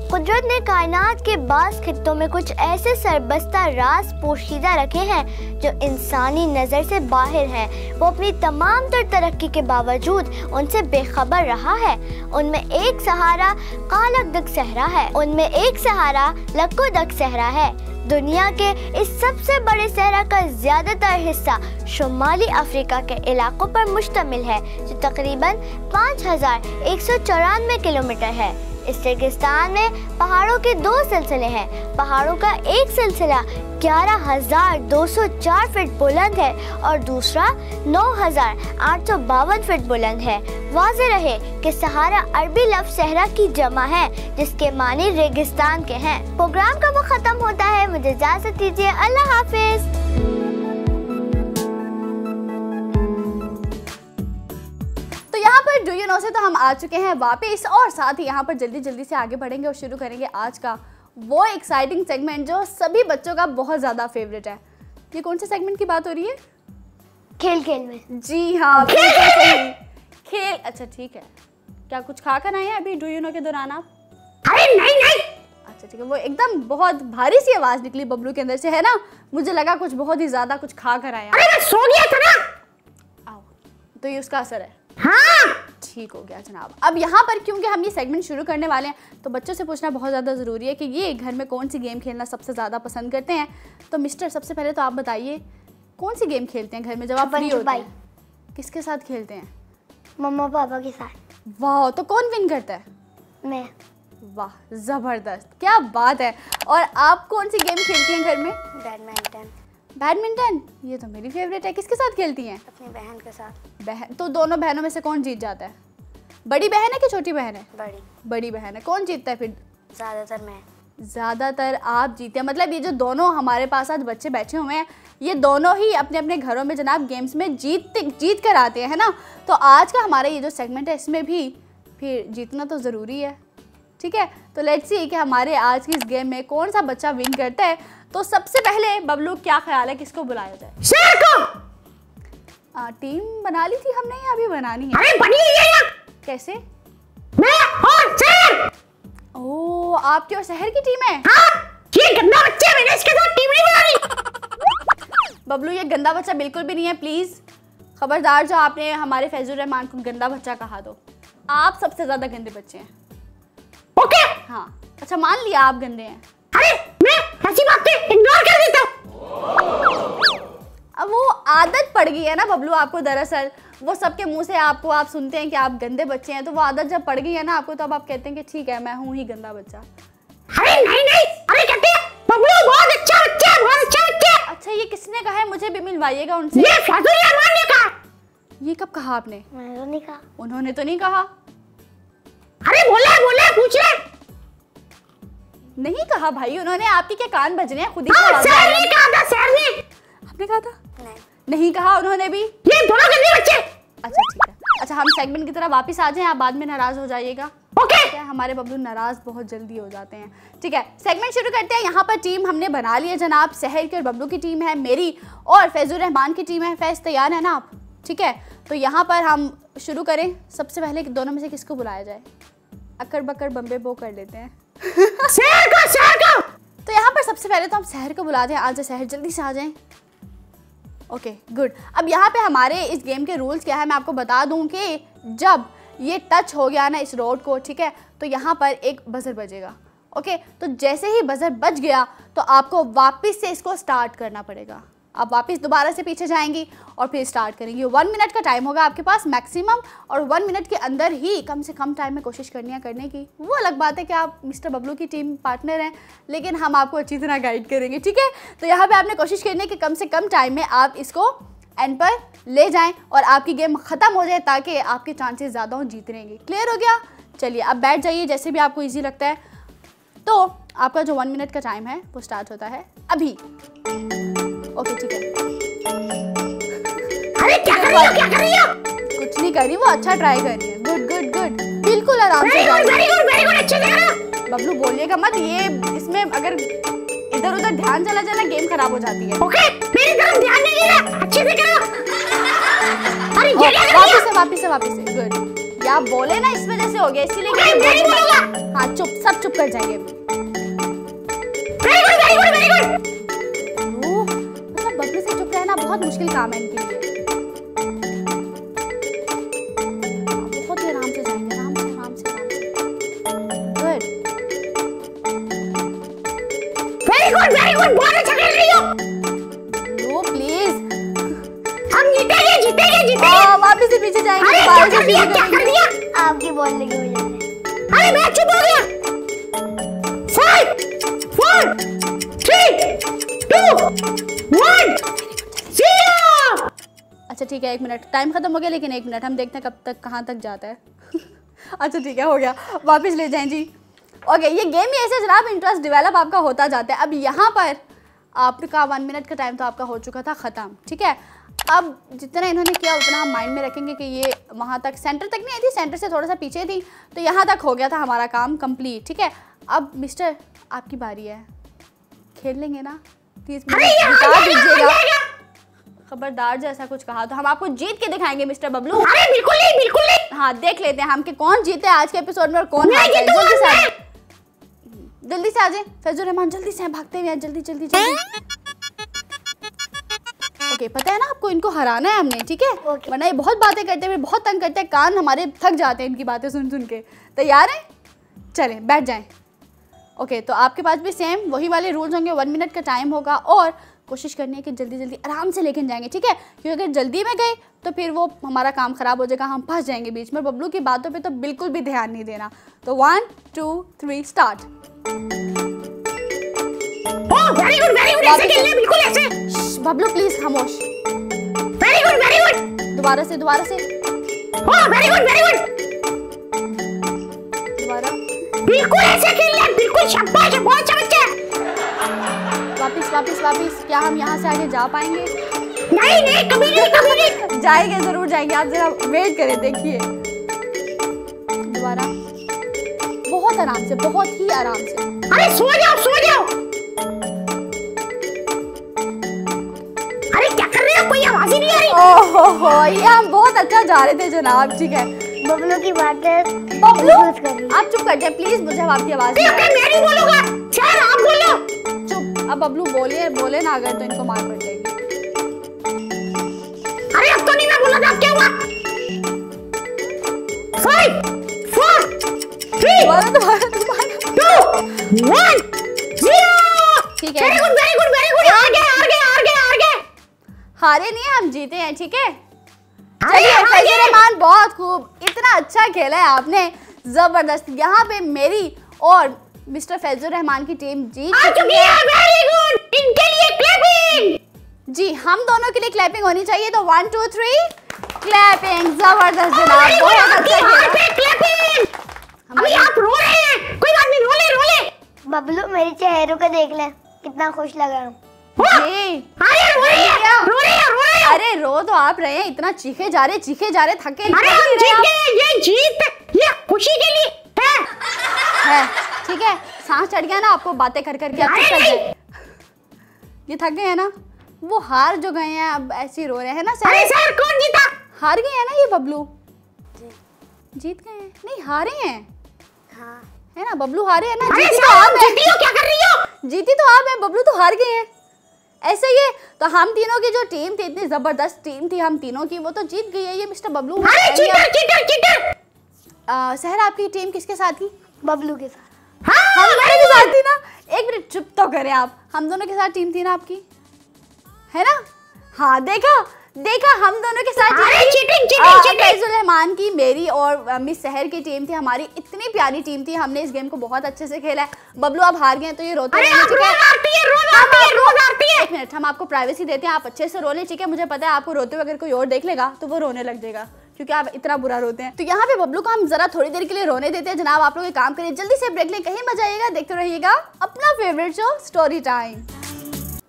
कुदरत ने कायनात के बाज़ खित्तों में कुछ ऐसे सरबस्ता राज पोशीदा रखे हैं जो इंसानी नज़र से बाहर हैं। वो अपनी तमाम तर तरक्की के बावजूद उनसे बेखबर रहा है। उनमें एक सहारा कालक दक सहरा है, उनमें एक सहारा लक्को दक सहरा है। दुनिया के इस सबसे बड़े सहरा का ज्यादातर हिस्सा शुमाली अफ्रीका के इलाकों पर मुश्तमिल है, जो तकरीबन 5194 किलोमीटर है। इस रेगिस्तान में पहाड़ों के 2 सिलसिले हैं। पहाड़ों का एक सिलसिला 11,204 फीट बुलंद है और दूसरा 9,852 फीट बुलंद है। वाज़ेह रहे कि सहारा अरबी लफ्ज़ सहरा की जमा है, जिसके मानी रेगिस्तान के हैं। प्रोग्राम का वक्त खत्म होता है, मुझे इजाज़त दीजिए, अल्लाह हाफिज।
डू यू नो से तो हम आ चुके हैं वापस और साथ ही यहाँ पर जल्दी से आगे बढ़ेंगे और शुरू करेंगे आज का वो एक्साइटिंग सेगमेंट जो सभी बच्चों का बहुत ज़्यादा फेवरेट है। ये कौन से सेगमेंट की बात हो रही है?
खेल खेल में।
जी हाँ, खेल। अच्छा ठीक है, क्या कुछ खा कर आए हैं अभी डू यू नो के दौरान आप?
अरे नहीं।
अच्छा ठीक है, वो एकदम बहुत भारी सी आवाज़ निकली बबलू के अंदर से, है ना? मुझे लगा कुछ बहुत ही ज़्यादा कुछ खा कर आए हैं।
अरे मैं सो गया था ना।
आओ, तो ये उसका असर है।
हाँ
ठीक हो गया जनाब। अब यहाँ पर क्योंकि हम ये सेगमेंट शुरू करने वाले हैं तो बच्चों से पूछना बहुत ज़्यादा ज़रूरी है कि ये घर में कौन सी गेम खेलना सबसे ज़्यादा पसंद करते हैं। तो मिस्टर, सबसे पहले तो आप बताइए कौन सी गेम खेलते हैं घर में जब आप फ्री होते हैं? किसके साथ खेलते हैं?
मम्मा पापा के साथ।
वाह, तो कौन विन करता है?
मैं।
वाह, ज़बरदस्त, क्या बात है। और आप कौन सी गेम खेलती हैं घर में?
बैडमिंटन।
बैडमिंटन, ये तो मेरी फेवरेट है। किसके साथ खेलती हैं?
अपनी बहन के साथ।
बहन, तो दोनों बहनों में से कौन जीत जाता है? बड़ी बहन है कि छोटी बहन है? बड़ी बहन है। कौन जीतता है फिर?
ज़्यादातर मैं।
ज़्यादातर आप जीते हैं। मतलब ये जो दोनों हमारे पास आज बच्चे बैठे हुए हैं, ये दोनों ही अपने अपने घरों में जनाब गेम्स में जीत कर आते हैं, है ना? तो आज का हमारा ये जो सेगमेंट है इसमें भी फिर जीतना तो ज़रूरी है, ठीक है? तो लेट्स सी कि हमारे आज की इस गेम में कौन सा बच्चा विन करता है। तो सबसे पहले बबलू, क्या ख्याल है किसको बुलाया जाए?
शेर को।
टीम बना ली थी हमने या अभी बनानी है?
अरे बनी है ना।
कैसे?
मैं और शेर।
ओह, आपकी और शहर की टीम है?
हाँ, ये गंदा बच्चा, मैंने इसके साथ टीम नहीं बनानी।
बबलू, ये गंदा बच्चा बिल्कुल भी नहीं है, प्लीज़ खबरदार जो आपने हमारे फैजुर रहमान को गंदा बच्चा कहा तो आप सबसे ज़्यादा गंदे बच्चे हैं।
ओके।
हाँ, अच्छा मान लिया आप गंदे हैं।
अरे मैं ऐसी बातें इग्नोर कर देता हूँ।
अब वो आदत पड़ गई है ना बबलू आपको, दरअसल वो सबके मुंह से आप सुनते हैं कि आप गंदे बच्चे हैं, तो वो आदत जब पड़ गई है ना आपको, तो अब आप कहते हैं कि ठीक है मैं हूँ ही गंदा बच्चा।
अरे नहीं, अरे कहते हैं बबलू बहुत अच्छा बच्चा है, बहुत अच्छा बच्चा है।
अच्छा, ये किसने कहा है? मुझे भी मिलवाइएगा उनसे।
ये फैजुल रहमान ने कहा।
ये कब कहा आपने?
मैंने तो नहीं कहा।
उन्होंने तो नहीं कहा।
अरे बोला पूछ ले।
नहीं कहा भाई उन्होंने, आपके क्या कान बज रहे हैं? खुद ही
सर ने कहा था, सर ने।
आपने कहा था? नहीं कहा उन्होंने भी।
ये दोनों गंदे बच्चे।
अच्छा ठीक है, अच्छा हम सेगमेंट की तरफ वापस आ जाएं, आप बाद में नाराज हो जाइएगा।
ओके।
क्या हमारे बबलू नाराज बहुत जल्दी हो जाते हैं। ठीक है, सेगमेंट शुरू करते हैं। यहाँ पर टीम हमने बना ली है जनाब। शहर की और बबलू की टीम है, मेरी और फैजुर रहमान की टीम है। फैज, तैयार है ना आप? ठीक है, तो यहाँ पर हम शुरू करें। सबसे पहले दोनों में से किसको बुलाया जाए? अकड़ बकड़ बम्बे बो कर लेते हैं।
शहर को।
तो यहाँ पर सबसे पहले तो हम शहर को बुलाते हैं। आ जाए शहर, जल्दी से आ जाएं। Okay good. अब यहाँ पे हमारे इस गेम के रूल्स क्या है मैं आपको बता दूं कि जब ये टच हो गया ना इस रोड को, ठीक है, तो यहाँ पर एक बजर बजेगा। ओके, तो जैसे ही बजर बज गया तो आपको वापस से इसको स्टार्ट करना पड़ेगा। आप वापस दोबारा से पीछे जाएंगी और फिर स्टार्ट करेंगी। 1 मिनट का टाइम होगा आपके पास मैक्सिमम, और 1 मिनट के अंदर ही कम से कम टाइम में कोशिश करनी है करने की। वो अलग बात है कि आप मिस्टर बबलू की टीम पार्टनर हैं, लेकिन हम आपको अच्छी तरह गाइड करेंगे, ठीक है? तो यहाँ पे आपने कोशिश करनी है कि कम से कम टाइम में आप इसको एंड पर ले जाएं और आपकी गेम ख़त्म हो जाए, ताकि आपके चांसेस ज़्यादा हों जीतने के। क्लियर हो गया? चलिए अब बैठ जाइए जैसे भी आपको ईजी लगता है। तो आपका जो 1 मिनट का टाइम है वो स्टार्ट होता है अभी। ओके ठीक है।
अरे क्या कर रही हो?
कुछ नहीं कर रही, वो अच्छा ट्राई कर रही है। गुड, बिल्कुल आराम से जाइए।
वेरी गुड, अच्छे से करो।
बबलू बोलिएगा मत, ये इसमें अगर इधर उधर ध्यान चला जाए ना गेम खराब हो जाती है।
ओके, मेरी तरफ ध्यान नहीं दे रहा, अच्छे से करो। अरे ये
वापस से गुड। या बोले ना इस वजह से हो गया, इसीलिए हाँ सब चुप कर जाइए।
Very good.
मतलब बबलू से चुप रहना बहुत मुश्किल काम है इनके लिए। बहुत ही आराम से जाएंगे, आराम से। गुड।
Very good.
वापस से पीछे जाएंगे।
अरे क्या कर दिया, क्या कर दिया?
आपकी बॉल लगी हुई है।
अरे मैं चुप हो गया। 5 4 3 2 1 0।
अच्छा ठीक है, 1 मिनट, टाइम खत्म हो गया, लेकिन 1 मिनट हम देखते हैं कब तक कहाँ तक जाता है। अच्छा ठीक है, हो गया, वापस ले जाएं जी। ओके, ये गेम ही ऐसे जनाब इंटरेस्ट डेवलप आपका होता जाता है। अब यहाँ पर आपका 1 मिनट का टाइम तो आपका हो चुका था ख़त्म, ठीक है। अब जितना इन्होंने किया उतना हम माइंड में रखेंगे कि ये वहाँ तक, सेंटर तक नहीं आई थी, सेंटर से थोड़ा सा पीछे थी, तो यहाँ तक हो गया था हमारा काम कंप्लीट, ठीक है। अब मिस्टर आपकी बारी है, खेल लेंगे ना? 30 मिनट बता दीजिएगा। खबरदार जैसा कुछ कहा तो हम आपको जीत के दिखाएंगे मिस्टर बबलू।
अरे बिल्कुल नहीं, बिल्कुल नहीं।
हाँ, देख लेते हैं हम कि कौन जीते आज के एपिसोड में और कौन हारता है। जल्दी से आ जाए, जल्दी से आ जाए फैजुर रहमान, जल्दी से भागते हुए, जल्दी जल्दी जल्दी। ओके, पता है ना आपको, इनको हराना है हमने, ठीक है। वरना ये बहुत बातें करते हैं, बहुत तंग करते हैं, कान हमारे थक जाते हैं इनकी बातें सुन सुन के। तैयार हैं? चलें बैठ जाएं। ओके, तो आपके पास भी सेम वही वाले रूल्स होंगे, 1 मिनट का टाइम होगा और कोशिश करनी है कि जल्दी जल्दी आराम से लेके जाएंगे, ठीक है। क्योंकि अगर जल्दी में गए तो फिर वो हमारा काम ख़राब हो जाएगा, हम फंस जाएंगे बीच में। बबलू की बातों पे तो बिल्कुल भी ध्यान नहीं देना। तो 1 2 3 स्टार्ट।
वेरी गुड, ऐसे खेलना है, बिल्कुल ऐसे।
बबलू प्लीज खामोश।
Very good.
दोबारा से
वेरी गुड।
दोबारा,
बिल्कुल ऐसे खेलना है, बिल्कुल। शाबाश, बहुत अच्छा बच्चा।
वापिस। क्या हम यहाँ से आगे जा पाएंगे?
नहीं, कभी नहीं।
जाएंगे, जरूर जाएंगे, आप जरा वेट करें, देखिए। दोबारा, बहुत आराम से, बहुत ही आराम से।
अरे सो जाओ। अरे क्या कर रहे हो, कोई आवाज ही नहीं आ रही।
ओहो, ये हम बहुत अच्छा जा रहे थे जनाब, ठीक है।
बबलू की बातें
बबलू आप चुप कर जाए प्लीज, मुझे अब आपकी आवाज नहीं आ रही।
मैं नहीं बोलूंगा, सर आप बोलो।
चुप, अब बबलू बोले ना, अगर तो इनको मार पड़ जाएगी।
अरे अब तो नहीं मैं बोला था, क्या हुआ? 5 4 3 2 1 0।
ठीक है,
वेरी गुड। आगे।
हारे नहीं है, हम जीते हैं, ठीक है। चलिए फैजुर रहमान, बहुत खूब, इतना अच्छा खेला है आपने, जबरदस्त। यहाँ पे मेरी और मिस्टर फैजुर रहमान की टीम जीत चुकी है।
वेरी गुड, इनके लिए क्लैपिंग।
जी, हम दोनों के लिए क्लैपिंग होनी चाहिए, तो 1 2 3 क्लैपिंग। जबरदस्त जनाब, बहुत अच्छा खेला।
अभी आप रो रहे हैं, कोई बात नहीं, रो ले।
बबलू मेरे चेहरे को देख ले, कितना खुश लगा।
जी, अरे रो तो आप रहे हैं, इतना चीखे जा रहे, थके
अरे हम जीत गए, ये जीत ये खुशी के लिए
है, ठीक है। सांस चढ़ गया ना आपको बातें कर करके, आप चल जाए। ये थक गए हैं ना, वो हार जो गए हैं, अब ऐसे रो रहे हैं ना।
अरे सर, कौन जीता?
हार गए हैं ना ये बबलू। जीत गए हैं? नहीं, हारे हैं।
हाँ।
है ना, बबलू हारे हैं ना।
अरे
जीती
सर,
तो आप हैं।
जीती हो, क्या कर रही हो?
जीती तो आप हैं, बबलू तो हार गए हैं। ऐसे ही है, तो हम तीनों की जो टीम थी, इतनी जबरदस्त टीम थी हम तीनों की, वो तो जीत गई है। ये मिस्टर बबलू।
अरे चीटर।
सहर, आपकी टीम किसके साथ थी?
बबलू के साथ।
हम दोनों के साथ थी ना। एक मिनट चुप तो करें आप, हम दोनों के साथ टीम थी ना आपकी, है ना? हाँ, देखा, हम दोनों के साथ फैजुर रहमान की, मेरी और मिस सहर की टीम थी, हमारी इतनी प्यारी टीम थी। हमने इस गेम को बहुत अच्छे से खेला है। बबलू आप हार गए तो ये रोते हैं, ठीक है। एक मिनट, हम आपको प्राइवेसी देते हैं, आप अच्छे से रो लें, ठीक है। मुझे पता है आपको रोते हुए अगर कोई और देख लेगा तो वो रोने लग जाएगा, क्योंकि आप इतना बुरा रोते हैं। तो यहाँ पे बबलू को हम जरा थोड़ी देर के लिए रोने देते हैं। जनाब आप लोग काम करिए, जल्दी से ब्रेक लें, कहीं मजा आएगा, देखते रहिएगा अपना फेवरेट शो स्टोरी टाइम।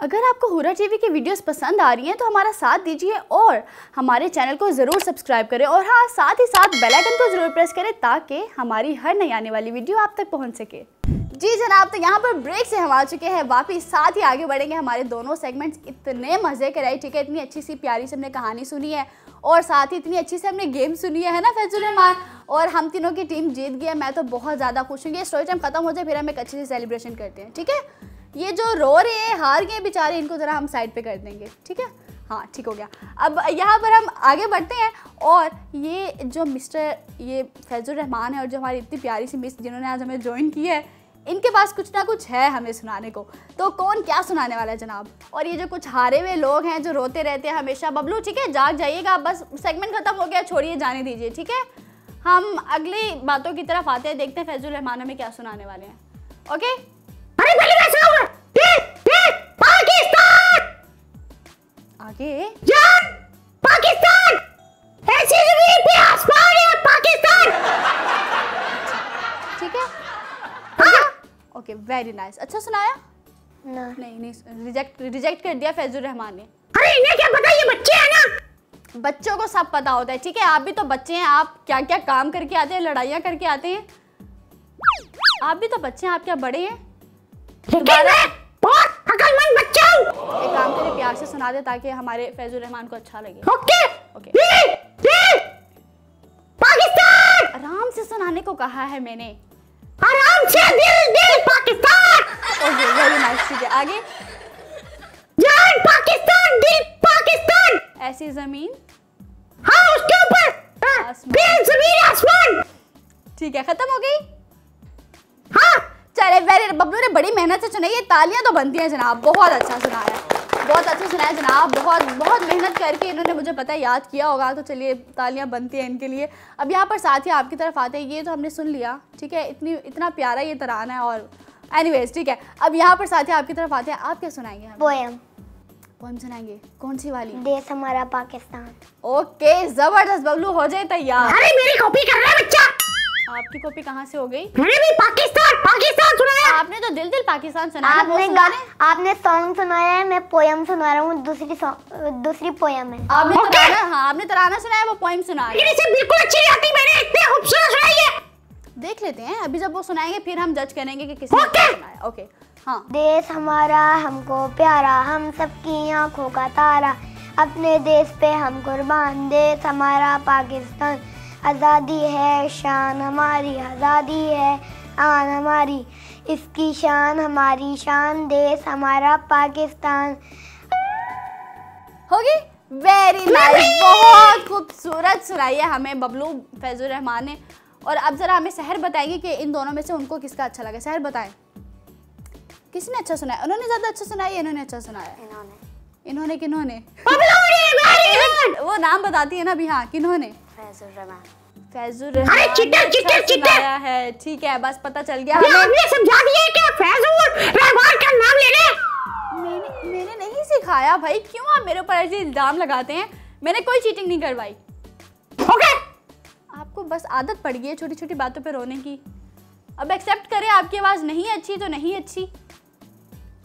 अगर आपको हुरा टीवी की वीडियोस पसंद आ रही हैं तो हमारा साथ दीजिए और हमारे चैनल को ज़रूर सब्सक्राइब करें, और हाँ, साथ ही साथ बेल आइकन को ज़रूर प्रेस करें ताकि हमारी हर नई आने वाली वीडियो आप तक पहुंच सके। जी जनाब, तो यहाँ पर ब्रेक से हम आ चुके हैं वापिस, साथ ही आगे बढ़ेंगे। हमारे दोनों सेगमेंट्स इतने मज़े के रहे, ठीक है। इतनी अच्छी सी प्यारी से हमने कहानी सुनी है और साथ ही इतनी अच्छी से हमने गेम सुनी है ना फैजुर रहमान, और हम तीनों की टीम जीत गई है। मैं तो बहुत ज़्यादा खुश हूँ। ये स्टोरी टाइम खत्म हो जाए फिर हम एक अच्छी सी सेलिब्रेशन करते हैं, ठीक है। ये जो रो रहे हैं, हार गए बेचारे, इनको ज़रा हम साइड पे कर देंगे, ठीक है। हाँ, ठीक हो गया। अब यहाँ पर हम आगे बढ़ते हैं, और ये जो मिस्टर ये फैजुर रहमान है और जो हमारी इतनी प्यारी सी मिस जिन्होंने आज हमें ज्वाइन की है, इनके पास कुछ ना कुछ है हमें सुनाने को। तो कौन क्या सुनाने वाला है जनाब? और ये जो कुछ हारे हुए लोग हैं जो रोते रहते हैं हमेशा, बबलू ठीक है जाग जाइएगा, बस सेगमेंट खत्म हो गया, छोड़िए जाने दीजिए, ठीक है। हम अगली बातों की तरफ आते हैं, देखते हैं फैजुल रहमान हमें क्या सुनाने वाले हैं। ओके
अरे पहले मैं सुनाऊंगा। पाकिस्तान
आगे
यार, पाकिस्तान ऐसी जमीन पे आसमान है, पाकिस्तान।
ठीक है, ओके वेरी नाइस, अच्छा सुनाया।
ना
नहीं रिजेक्ट कर दिया फैजुल रहमान ने।
अरे इन्हें क्या पता, ये बच्चे हैं ना।
बच्चों को सब पता होता है, ठीक है। आप भी तो बच्चे हैं, आप क्या क्या काम करके आते हैं, लड़ाइयाँ करके आते हैं। आप भी तो बच्चे हैं, आप क्या बड़े हैं?
लेकिन मैं बहुत अकलमंद बच्चा हूँ।
एक काम करिए, प्यार से सुना दे ताकि हमारे फैजुल रहमान को अच्छा लगे।
ओके
ओके
ये पाकिस्तान।
आराम से सुनाने को कहा है मैंने।
आराम से, दिल दिल पाकिस्तान।
ओके वेरी नाइस, ठीक है आगे।
जान पाकिस्तान, दिल पाकिस्तान,
ऐसी जमीन,
हाँ उसके ऊपर
आसमान।
दिल जमीन आसमान।
ठीक है खत्म हो गई।
हाँ
चले वेरी, बबलू ने बड़ी मेहनत से सुनाई, ये तालियां तो बनती हैं जनाब, बहुत अच्छा सुनाया, बहुत अच्छा सुनाया जनाब, बहुत बहुत मेहनत करके इन्होंने मुझे पता है याद किया होगा, तो चलिए तालियां बनती हैं इनके लिए। अब यहाँ पर साथ ही आपकी तरफ आते हैं, ये तो हमने सुन लिया, ठीक है, इतना प्यारा ये तराना है। और एनीवेज ठीक है, अब यहाँ पर साथ ही आपकी तरफ आते हैं, आप क्या सुनाएंगे हमें? पोएम सुनाएंगे, कौन सी वाली?
देश हमारा पाकिस्तान।
ओके जबरदस्त, बबलू हो जाए तैयार।
अरे मेरी कॉपी कर रहा है बच्चा।
आपकी कॉपी कहाँ से हो गई?
मैंने भी पाकिस्तान पाकिस्तान सुनाया।
आपने तो दिल दिल पाकिस्तान सुनाया।
आपने सॉन्ग सुनाया है, मैं पोएम सुना रहा हूँ, दूसरी पोएम है।
आपने तराना, हाँ आपने तराना सुनाया, वो पोएम सुना रहे हैं।
इसे बिल्कुल अच्छी नहीं आती, मैंने इतने खूबसूरत सुनाई है।
देख लेते हैं, अभी जब वो सुनाएंगे फिर हम जज करेंगे कि किसने अच्छा सुनाया। ओके हाँ।
देश हमारा हमको प्यारा, हम सबकी आंखों का तारा, अपने देश पे हम कुर्बान, देश हमारा पाकिस्तान, आज़ादी है शान हमारी, आज़ादी है आन हमारी, इसकी शान हमारी शान, देश हमारा पाकिस्तान।
होगी वेरी नाइस, बहुत खूबसूरत सुनाई है हमें बबलू फैजुल रहमान ने। और अब जरा हमें सहर बताएंगे कि इन दोनों में से उनको किसका अच्छा लगा। सहर बताएं, किसने अच्छा सुनाया? उन्होंने ज्यादा अच्छा सुनाया, इन्होंने अच्छा सुनाया? इन्होंने किन्होंने? वो नाम बताती है ना अभी, हाँ किन्होंने?
फैजुल रहमान।
फैजुल रहमान सुनाया है, ठीक है बस पता चल गया हमें।
आपने समझा दिया कि फैजुल रहमान का नाम ले रहे।
मैंने नहीं सिखाया भाई, क्यों आप मेरे ऊपर ऐसे इल्जाम लगाते हैं? मैंने कोई चीटिंग नहीं करवाई।
ओके
आपको बस आदत पड़ गई है छोटी छोटी बातों पे रोने की। अब एक्सेप्ट करें, आपकी आवाज नहीं अच्छी तो नहीं अच्छी।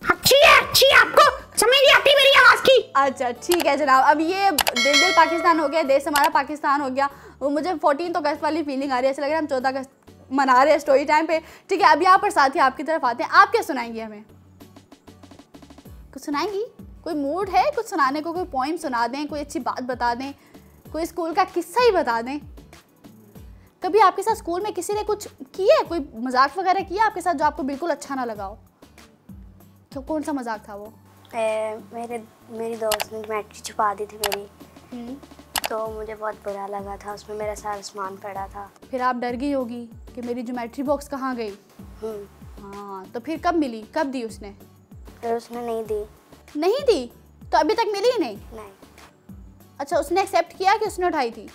अच्छी है, अच्छी है, आपको समझ नहीं आती मेरी आवाज की।
अच्छा ठीक है जनाब, अब ये दिल दिल पाकिस्तान हो गया, देश हमारा पाकिस्तान हो गया, वो मुझे 14 अगस्त वाली फीलिंग आ रही है, ऐसा लग रहा है हम 14 अगस्त मना रहे हैं स्टोरी टाइम पे। ठीक है, अब यहाँ पर साथ ही आपकी तरफ आते हैं, आप क्या सुनाएंगे हमें? कुछ सुनाएंगी? कोई मूड है कुछ सुनाने को? कोई पोइम सुना दें, कोई अच्छी बात बता दें, कोई स्कूल का किस्सा ही बता दें। कभी आपके साथ स्कूल में किसी ने कुछ किया है, कोई मजाक वगैरह किया आपके साथ जो आपको बिल्कुल अच्छा ना लगा हो? तो कौन सा मजाक था वो?
मेरी दोस्त ने ज्योमेट्री छुपा दी थी मेरी, तो मुझे बहुत बुरा लगा था, उसमें मेरा सारा सामान पड़ा था।
फिर आप डर गई होगी कि मेरी ज्योमेट्री बॉक्स कहाँ गई। हाँ, तो फिर कब मिली, कब दी उसने?
फिर उसने नहीं दी।
नहीं दी? तो अभी तक मिली ही नहीं?
नहीं।
अच्छा, उसने एक्सेप्ट किया कि उसने उठाई थी?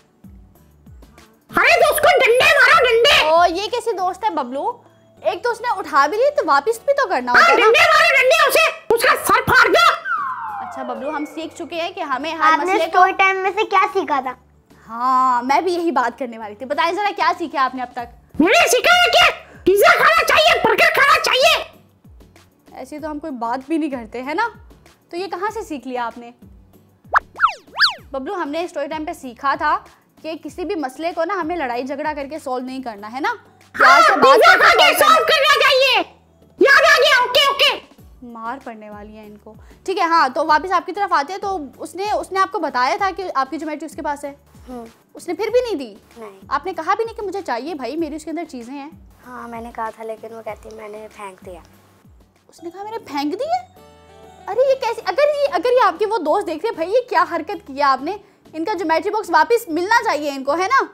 अरे तो उसको डंडे मारो, डंडे।
ओ ये कैसी दोस्त है बबलू, एक तो उसने उठा भी ली तो वापस भी तो करना होता है ना।
डंडे मारो, डंडे, उसे उसका सर फाड़ दो।
अच्छा बबलू, हम सीख चुके हैं कि हमें हर
आपने
मसले
स्टोरी टाइम में से क्या सीखा था?
हाँ मैं भी यही बात करने वाली थी, बताएं जरा क्या सीखा आपने अब तक?
मैंने सीखा है कि पिज्जा खाना चाहिए, बर्गर खाना चाहिए।
ऐसी तो हम कोई बात भी नहीं करते है ना, तो ये कहाँ से सीख लिया आपने? बबलू हमने स्टोरी टाइम पे सीखा था कि किसी भी मसले को ना हमें लड़ाई झगड़ा करके सॉल्व नहीं करना है ना, प्यार से बात करके
सॉल्व करना चाहिए। याद आ गया, ओके ओके।
मार पड़ने वाली है इनको। ठीक है हाँ, तो वापस आपकी तरफ आते हैं, तो उसने आपको बताया था कि आपकी ज्योमेट्री उसके पास है? उसने फिर भी नहीं दी?
नहीं।
आपने कहा भी नहीं कि मुझे चाहिए भाई, मेरी उसके अंदर चीजें हैं?
हाँ मैंने कहा था, लेकिन वो कहती मैंने फेंक दिया।
उसने कहा मैंने फेंक दिया? अरे ये कैसी, अगर ये आपके वो दोस्त देख रहे भाई ये क्या हरकत किया आपने, इनका ज्योमेट्री बॉक्स वापस मिलना चाहिए इनको, है ना?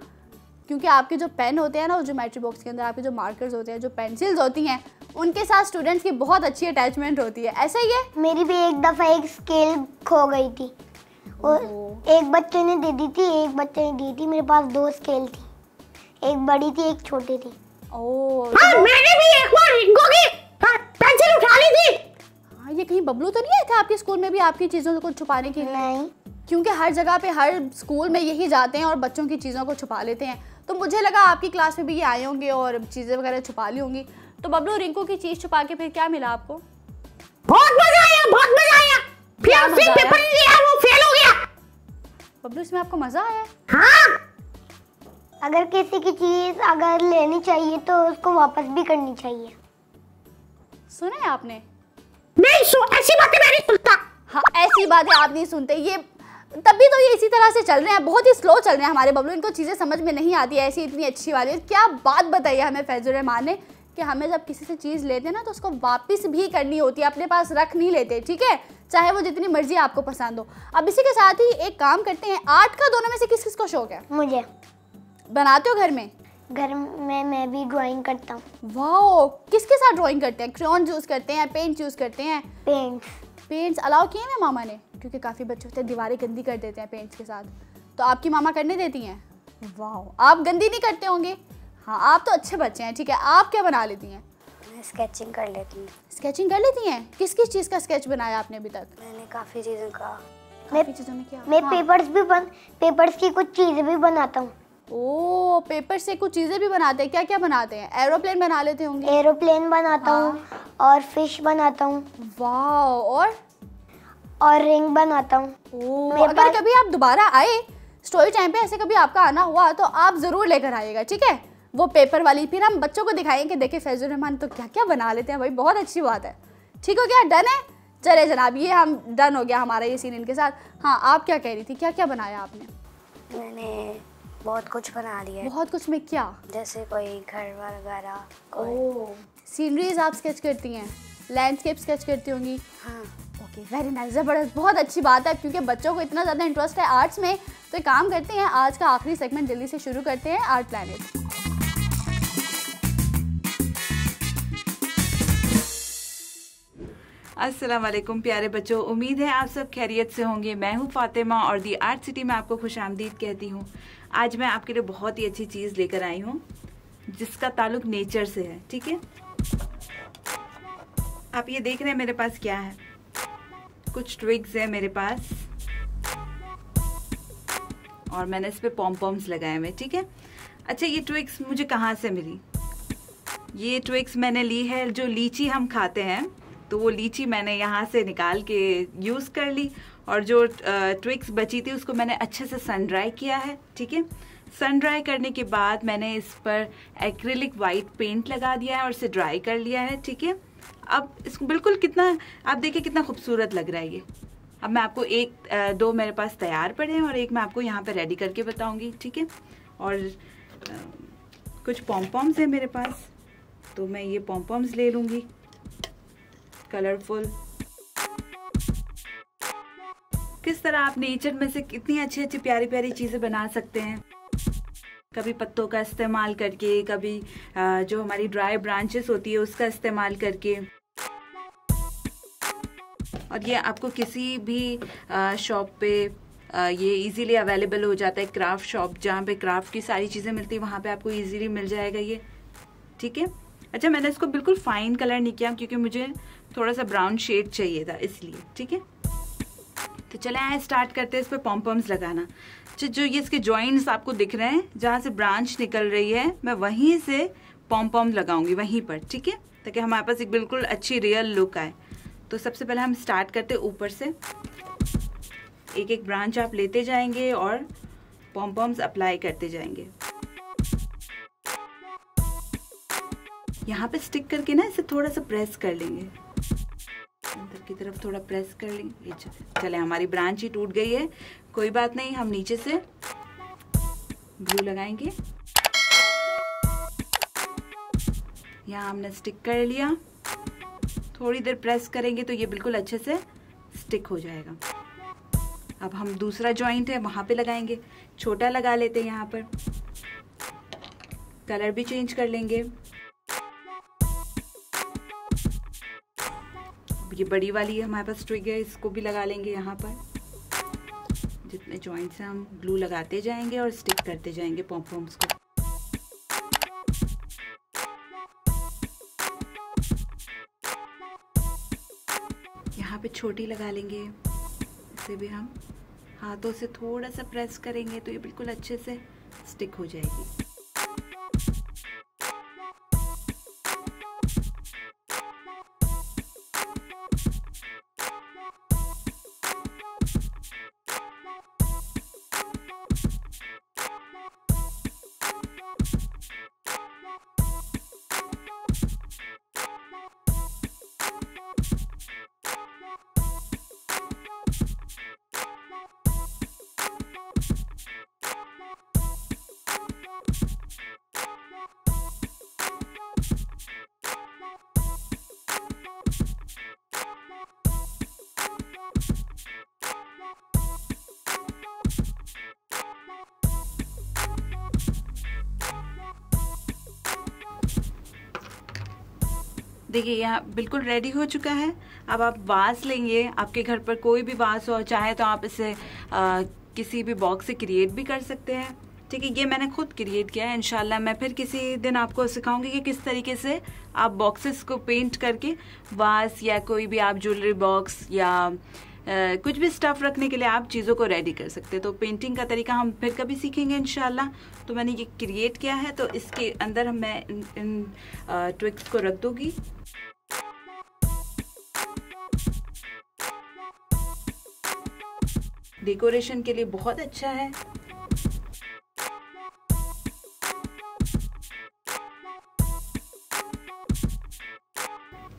क्योंकि आपके जो पेन होते हैं ना, वो ज्योमेट्री बॉक्स के अंदर आपके जो मार्कर्स होते हैं, जो पेंसिल्स होती हैं, उनके साथ स्टूडेंट्स की बहुत अच्छी अटैचमेंट होती है, ऐसा ही है?
मेरी भी एक दफ़ा एक स्केल खो गई थी, और एक बच्चे ने दे दी थी, एक बच्चे ने दी थी। मेरे पास 2 स्केल थी, एक बड़ी थी एक छोटी थी।
हाँ, मैंने भी एक बार रिंगो की पेंसिल उठा ली थी।
हाँ, ये कहीं बबलू तो नहीं आया था आपके स्कूल में भी आपकी चीज़ों को छुपाने के लिए?
नहीं,
क्योंकि हर जगह पे हर स्कूल में यही जाते हैं और बच्चों की चीज़ों को छुपा लेते हैं, तो मुझे लगा आपकी क्लास में भी ये आए होंगे और चीज़ें वगैरह छुपा ली होंगी। तो बबलू, रिंकू की चीज़ छुपा के फिर क्या मिला आपको?
बहुत मजा आया, बहुत मजा आया।
क्या
फिर
मजा आया?
पेपर दिया, वो फेल हो गया।
बबलू, इसमें आपको मजा आया?
हाँ,
अगर किसी की चीज़ अगर लेनी चाहिए तो उसको वापस भी करनी चाहिए।
सुना है आपने?
नहीं, ऐसी बातें मैं नहीं सुनता।
हाँ, ऐसी बातें आप नहीं सुनते। ये तभी तो ये इसी तरह से चल रहे हैं, बहुत ही स्लो चल रहे हैं हमारे बबलू। इनको चीज़ें समझ में नहीं आती ऐसी इतनी अच्छी वाली। क्या बात बताई है हमें फैजुर रहमान ने कि हमें जब किसी से चीज़ लेते हैं ना तो उसको वापस भी करनी होती है, अपने पास रख नहीं लेते, ठीक है, चाहे वो जितनी मर्जी आपको पसंद हो। अब इसी के साथ ही एक काम करते हैं, आर्ट का दोनों में से किस किस को शौक है?
मुझे।
बनाते हो घर में?
घर में मैं भी ड्राइंग करता हूँ।
वाह, किसके साथ ड्राइंग करते हैं? क्रेयॉन यूज़ करते हैं, पेंट यूज़ करते हैं? पेंट्स अलाउ किए हैं मामा ने, क्योंकि काफ़ी बच्चे होते हैं दीवारें गंदी कर देते हैं पेंट्स के साथ, तो आपकी मामा करने देती हैं? वाह, आप गंदी नहीं करते होंगे? हाँ, आप तो अच्छे बच्चे हैं। ठीक है, आप क्या बना लेती हैं?
मैं स्केचिंग कर लेती हूँ।
स्केचिंग कर लेती हैं? किस किस चीज़ का स्केच बनाया आपने अभी तक?
मैंने काफ़ी चीज़ों का।
काफ़ी चीज़ों में क्या?
मैं
हाँ।
पेपर्स की कुछ चीज़ें भी बनाता हूँ।
ओ, पेपर से कुछ चीज़ें भी बनाते हैं? क्या क्या बनाते हैं? एरोप्लेन बना लेते होंगे?
एरोप्लेन बनाता हूँ और फिश बनाता हूँ।
वाह,
और रिंग बनाता हूँ।
ओ, अगर कभी आप दोबारा आए स्टोरी टाइम पे, ऐसे कभी आपका आना हुआ तो आप ज़रूर लेकर आइएगा, ठीक है? वो पेपर वाली, फिर हम बच्चों को दिखाएंगे कि देखिए फैजुर रहमान तो क्या क्या बना लेते हैं भाई, बहुत अच्छी बात है। ठीक हो गया? डन है? चले जनाब, ये हम डन हो गया हमारा ये सीन इनके साथ। हाँ, आप क्या कह रही थी, क्या क्या बनाया आपने?
मैंने बहुत कुछ बना लिया है।
बहुत कुछ में क्या?
जैसे कोई घर वगैरह,
सीनरीज आप स्केच करती हैं, लैंडस्केप स्केच करती होंगी?
हाँ।
ओके, वेरी नाइस, ज़बरदस्त, बहुत अच्छी बात है। क्योंकि बच्चों को इतना ज़्यादा इंटरेस्ट है आर्ट्स में, तो एक काम करते हैं, आज का आखिरी सेगमेंट जल्दी से शुरू करते हैं, आर्ट प्लैनेट।
अस्सलाम वालेकुम प्यारे बच्चों, उम्मीद है आप सब खैरियत से होंगे। मैं हूँ फातिमा और दी आर्ट सिटी में आपको खुशामदीद कहती हूँ। आज मैं आपके लिए बहुत ही अच्छी चीज़ लेकर आई हूँ जिसका ताल्लुक नेचर से है, ठीक है? आप ये देख रहे हैं मेरे पास क्या है, कुछ ट्विग्स है मेरे पास और मैंने इस पे पॉम्पॉम्स लगाए हुए, ठीक है? अच्छा, ये ट्विग्स मुझे कहाँ से मिली? ये ट्विग्स मैंने ली है, जो लीची हम खाते हैं तो वो लीची मैंने यहाँ से निकाल के यूज़ कर ली, और जो ट्विग्स बची थी उसको मैंने अच्छे से सन ड्राई किया है, ठीक है? सन ड्राई करने के बाद मैंने इस पर एक्रिलिक वाइट पेंट लगा दिया है और इसे ड्राई कर लिया है, ठीक है? अब इसको बिल्कुल कितना, आप देखिए कितना खूबसूरत लग रहा है ये। अब मैं आपको दो मेरे पास तैयार पड़े हैं और एक मैं आपको यहाँ पे रेडी करके बताऊंगी, ठीक है? और कुछ पॉम्पॉम्स है मेरे पास, तो मैं ये पॉम्पॉम्स ले लूँगी कलरफुल। किस तरह आप नेचर में से कितनी अच्छी अच्छी प्यारी प्यारी चीज़ें बना सकते हैं, कभी पत्तों का इस्तेमाल करके, कभी जो हमारी ड्राई ब्रांचेस होती है उसका इस्तेमाल करके। और ये आपको किसी भी शॉप पे ये इजीली अवेलेबल हो जाता है, क्राफ्ट शॉप जहाँ पे क्राफ्ट की सारी चीज़ें मिलती है वहाँ पे आपको इजीली मिल जाएगा ये, ठीक है? अच्छा, मैंने इसको बिल्कुल फाइन कलर नहीं किया क्योंकि मुझे थोड़ा सा ब्राउन शेड चाहिए था इसलिए, ठीक है? तो चले आए स्टार्ट करते हैं इस पर पॉम्पम्स लगाना। अच्छा, जो ये इसके जॉइंट्स आपको दिख रहे हैं जहाँ से ब्रांच निकल रही है, मैं वहीं से पॉम्पम लगाऊंगी वहीं पर, ठीक है? ताकि हमारे पास एक बिल्कुल अच्छी रियल लुक आए। तो सबसे पहले हम स्टार्ट करते हैं ऊपर से, एक एक ब्रांच आप लेते जाएंगे और पॉम्पम्स अप्लाई करते जाएंगे। यहाँ पे स्टिक करके ना इसे थोड़ा सा प्रेस कर लेंगे, अंदर की तरफ थोड़ा प्रेस कर लेंगे। ये चले, हमारी ब्रांच ही टूट गई है, कोई बात नहीं, हम नीचे से ग्लू लगाएंगे। यहाँ हमने स्टिक कर लिया, थोड़ी देर प्रेस करेंगे तो ये बिल्कुल अच्छे से स्टिक हो जाएगा। अब हम दूसरा जॉइंट है वहां पे लगाएंगे, छोटा लगा लेते हैं, यहाँ पर कलर भी चेंज कर लेंगे। ये बड़ी वाली हमारे पास ट्विग है, इसको भी लगा लेंगे यहाँ पर। जितने जॉइंट्स हैं हम ग्लू लगाते जाएंगे और स्टिक करते जाएंगे पॉम्पॉम्स को। यहाँ पे छोटी लगा लेंगे, इसे भी हम हाथों से थोड़ा सा प्रेस करेंगे तो ये बिल्कुल अच्छे से स्टिक हो जाएगी। देखिए यहाँ बिल्कुल रेडी हो चुका है। अब आप वास लेंगे, आपके घर पर कोई भी वास हो, चाहे तो आप इसे किसी भी बॉक्स से क्रिएट भी कर सकते हैं। ठीक है, ये मैंने खुद क्रिएट किया है। इंशाल्लाह मैं फिर किसी दिन आपको सिखाऊंगी कि किस तरीके से आप बॉक्सेस को पेंट करके वास या कोई भी आप ज्वेलरी बॉक्स या कुछ भी स्टफ रखने के लिए आप चीज़ों को रेडी कर सकते हैं। तो पेंटिंग का तरीका हम फिर कभी सीखेंगे इंशाल्लाह। तो मैंने ये क्रिएट किया है, तो इसके अंदर मैं इन ट्विग्स को रख दूंगी। डेकोरेशन के लिए बहुत अच्छा है।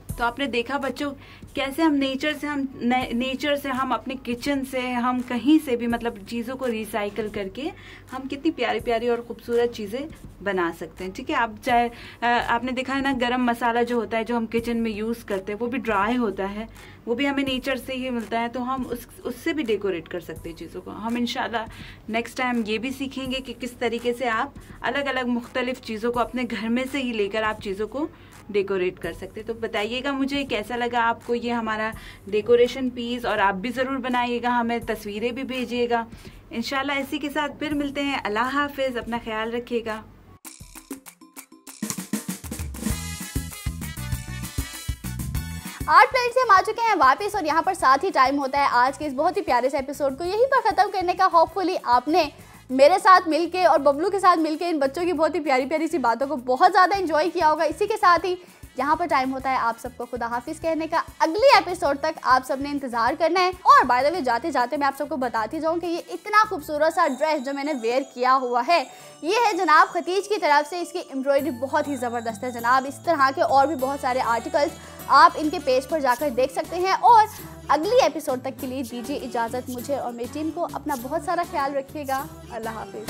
तो आपने देखा बच्चों कैसे हम नेचर से हम अपने किचन से हम कहीं से भी मतलब चीज़ों को रिसाइकल करके हम कितनी प्यारी प्यारी और खूबसूरत चीज़ें बना सकते हैं। ठीक है, आप चाहे आपने देखा है ना, गरम मसाला जो होता है जो हम किचन में यूज़ करते हैं वो भी ड्राई होता है, वो भी हमें नेचर से ही मिलता है। तो हम उससे भी डेकोरेट कर सकते हैं चीज़ों को। हम इंशाल्लाह नेक्स्ट टाइम ये भी सीखेंगे कि किस तरीके से आप अलग अलग मुख्तलिफ चीज़ों को अपने घर में से ही लेकर आप चीज़ों को डेकोरेट कर सकते हैं। तो बताइएगा मुझे कैसा लगा आपको ये हमारा डेकोरेशन पीस, और आप भी ज़रूर बनाइएगा, हमें तस्वीरें भी भेजिएगा। इंशाल्लाह इसी के साथ फिर मिलते हैं। अल्लाह हाफिज़, अपना ख्याल रखिएगा।
आर्ट प्लेट से हम आ चुके हैं वापस, और यहाँ पर साथ ही टाइम होता है आज के इस बहुत ही प्यारे से एपिसोड को यहीं पर ख़त्म करने का। होपफुली आपने मेरे साथ मिलके और बबलू के साथ मिलके इन बच्चों की बहुत ही प्यारी प्यारी सी बातों को बहुत ज़्यादा एंजॉय किया होगा। इसी के साथ ही यहाँ पर टाइम होता है आप सबको खुदा हाफिज़ कहने का। अगली एपिसोड तक आप सबने इंतजार करना है। और बाय द वे जाते जाते मैं आप सबको बताती जाऊँ कि ये इतना खूबसूरत सा ड्रेस जो मैंने वेयर किया हुआ है, ये है जनाब खतीज की तरफ से। इसकी एम्ब्रॉयडरी बहुत ही ज़बरदस्त है जनाब। इस तरह के और भी बहुत सारे आर्टिकल्स आप इनके पेज पर जाकर देख सकते हैं। और अगली एपिसोड तक के लिए दीजिए इजाज़त मुझे और मेरी टीम को। अपना बहुत सारा ख्याल रखिएगा। अल्लाह हाफिज़।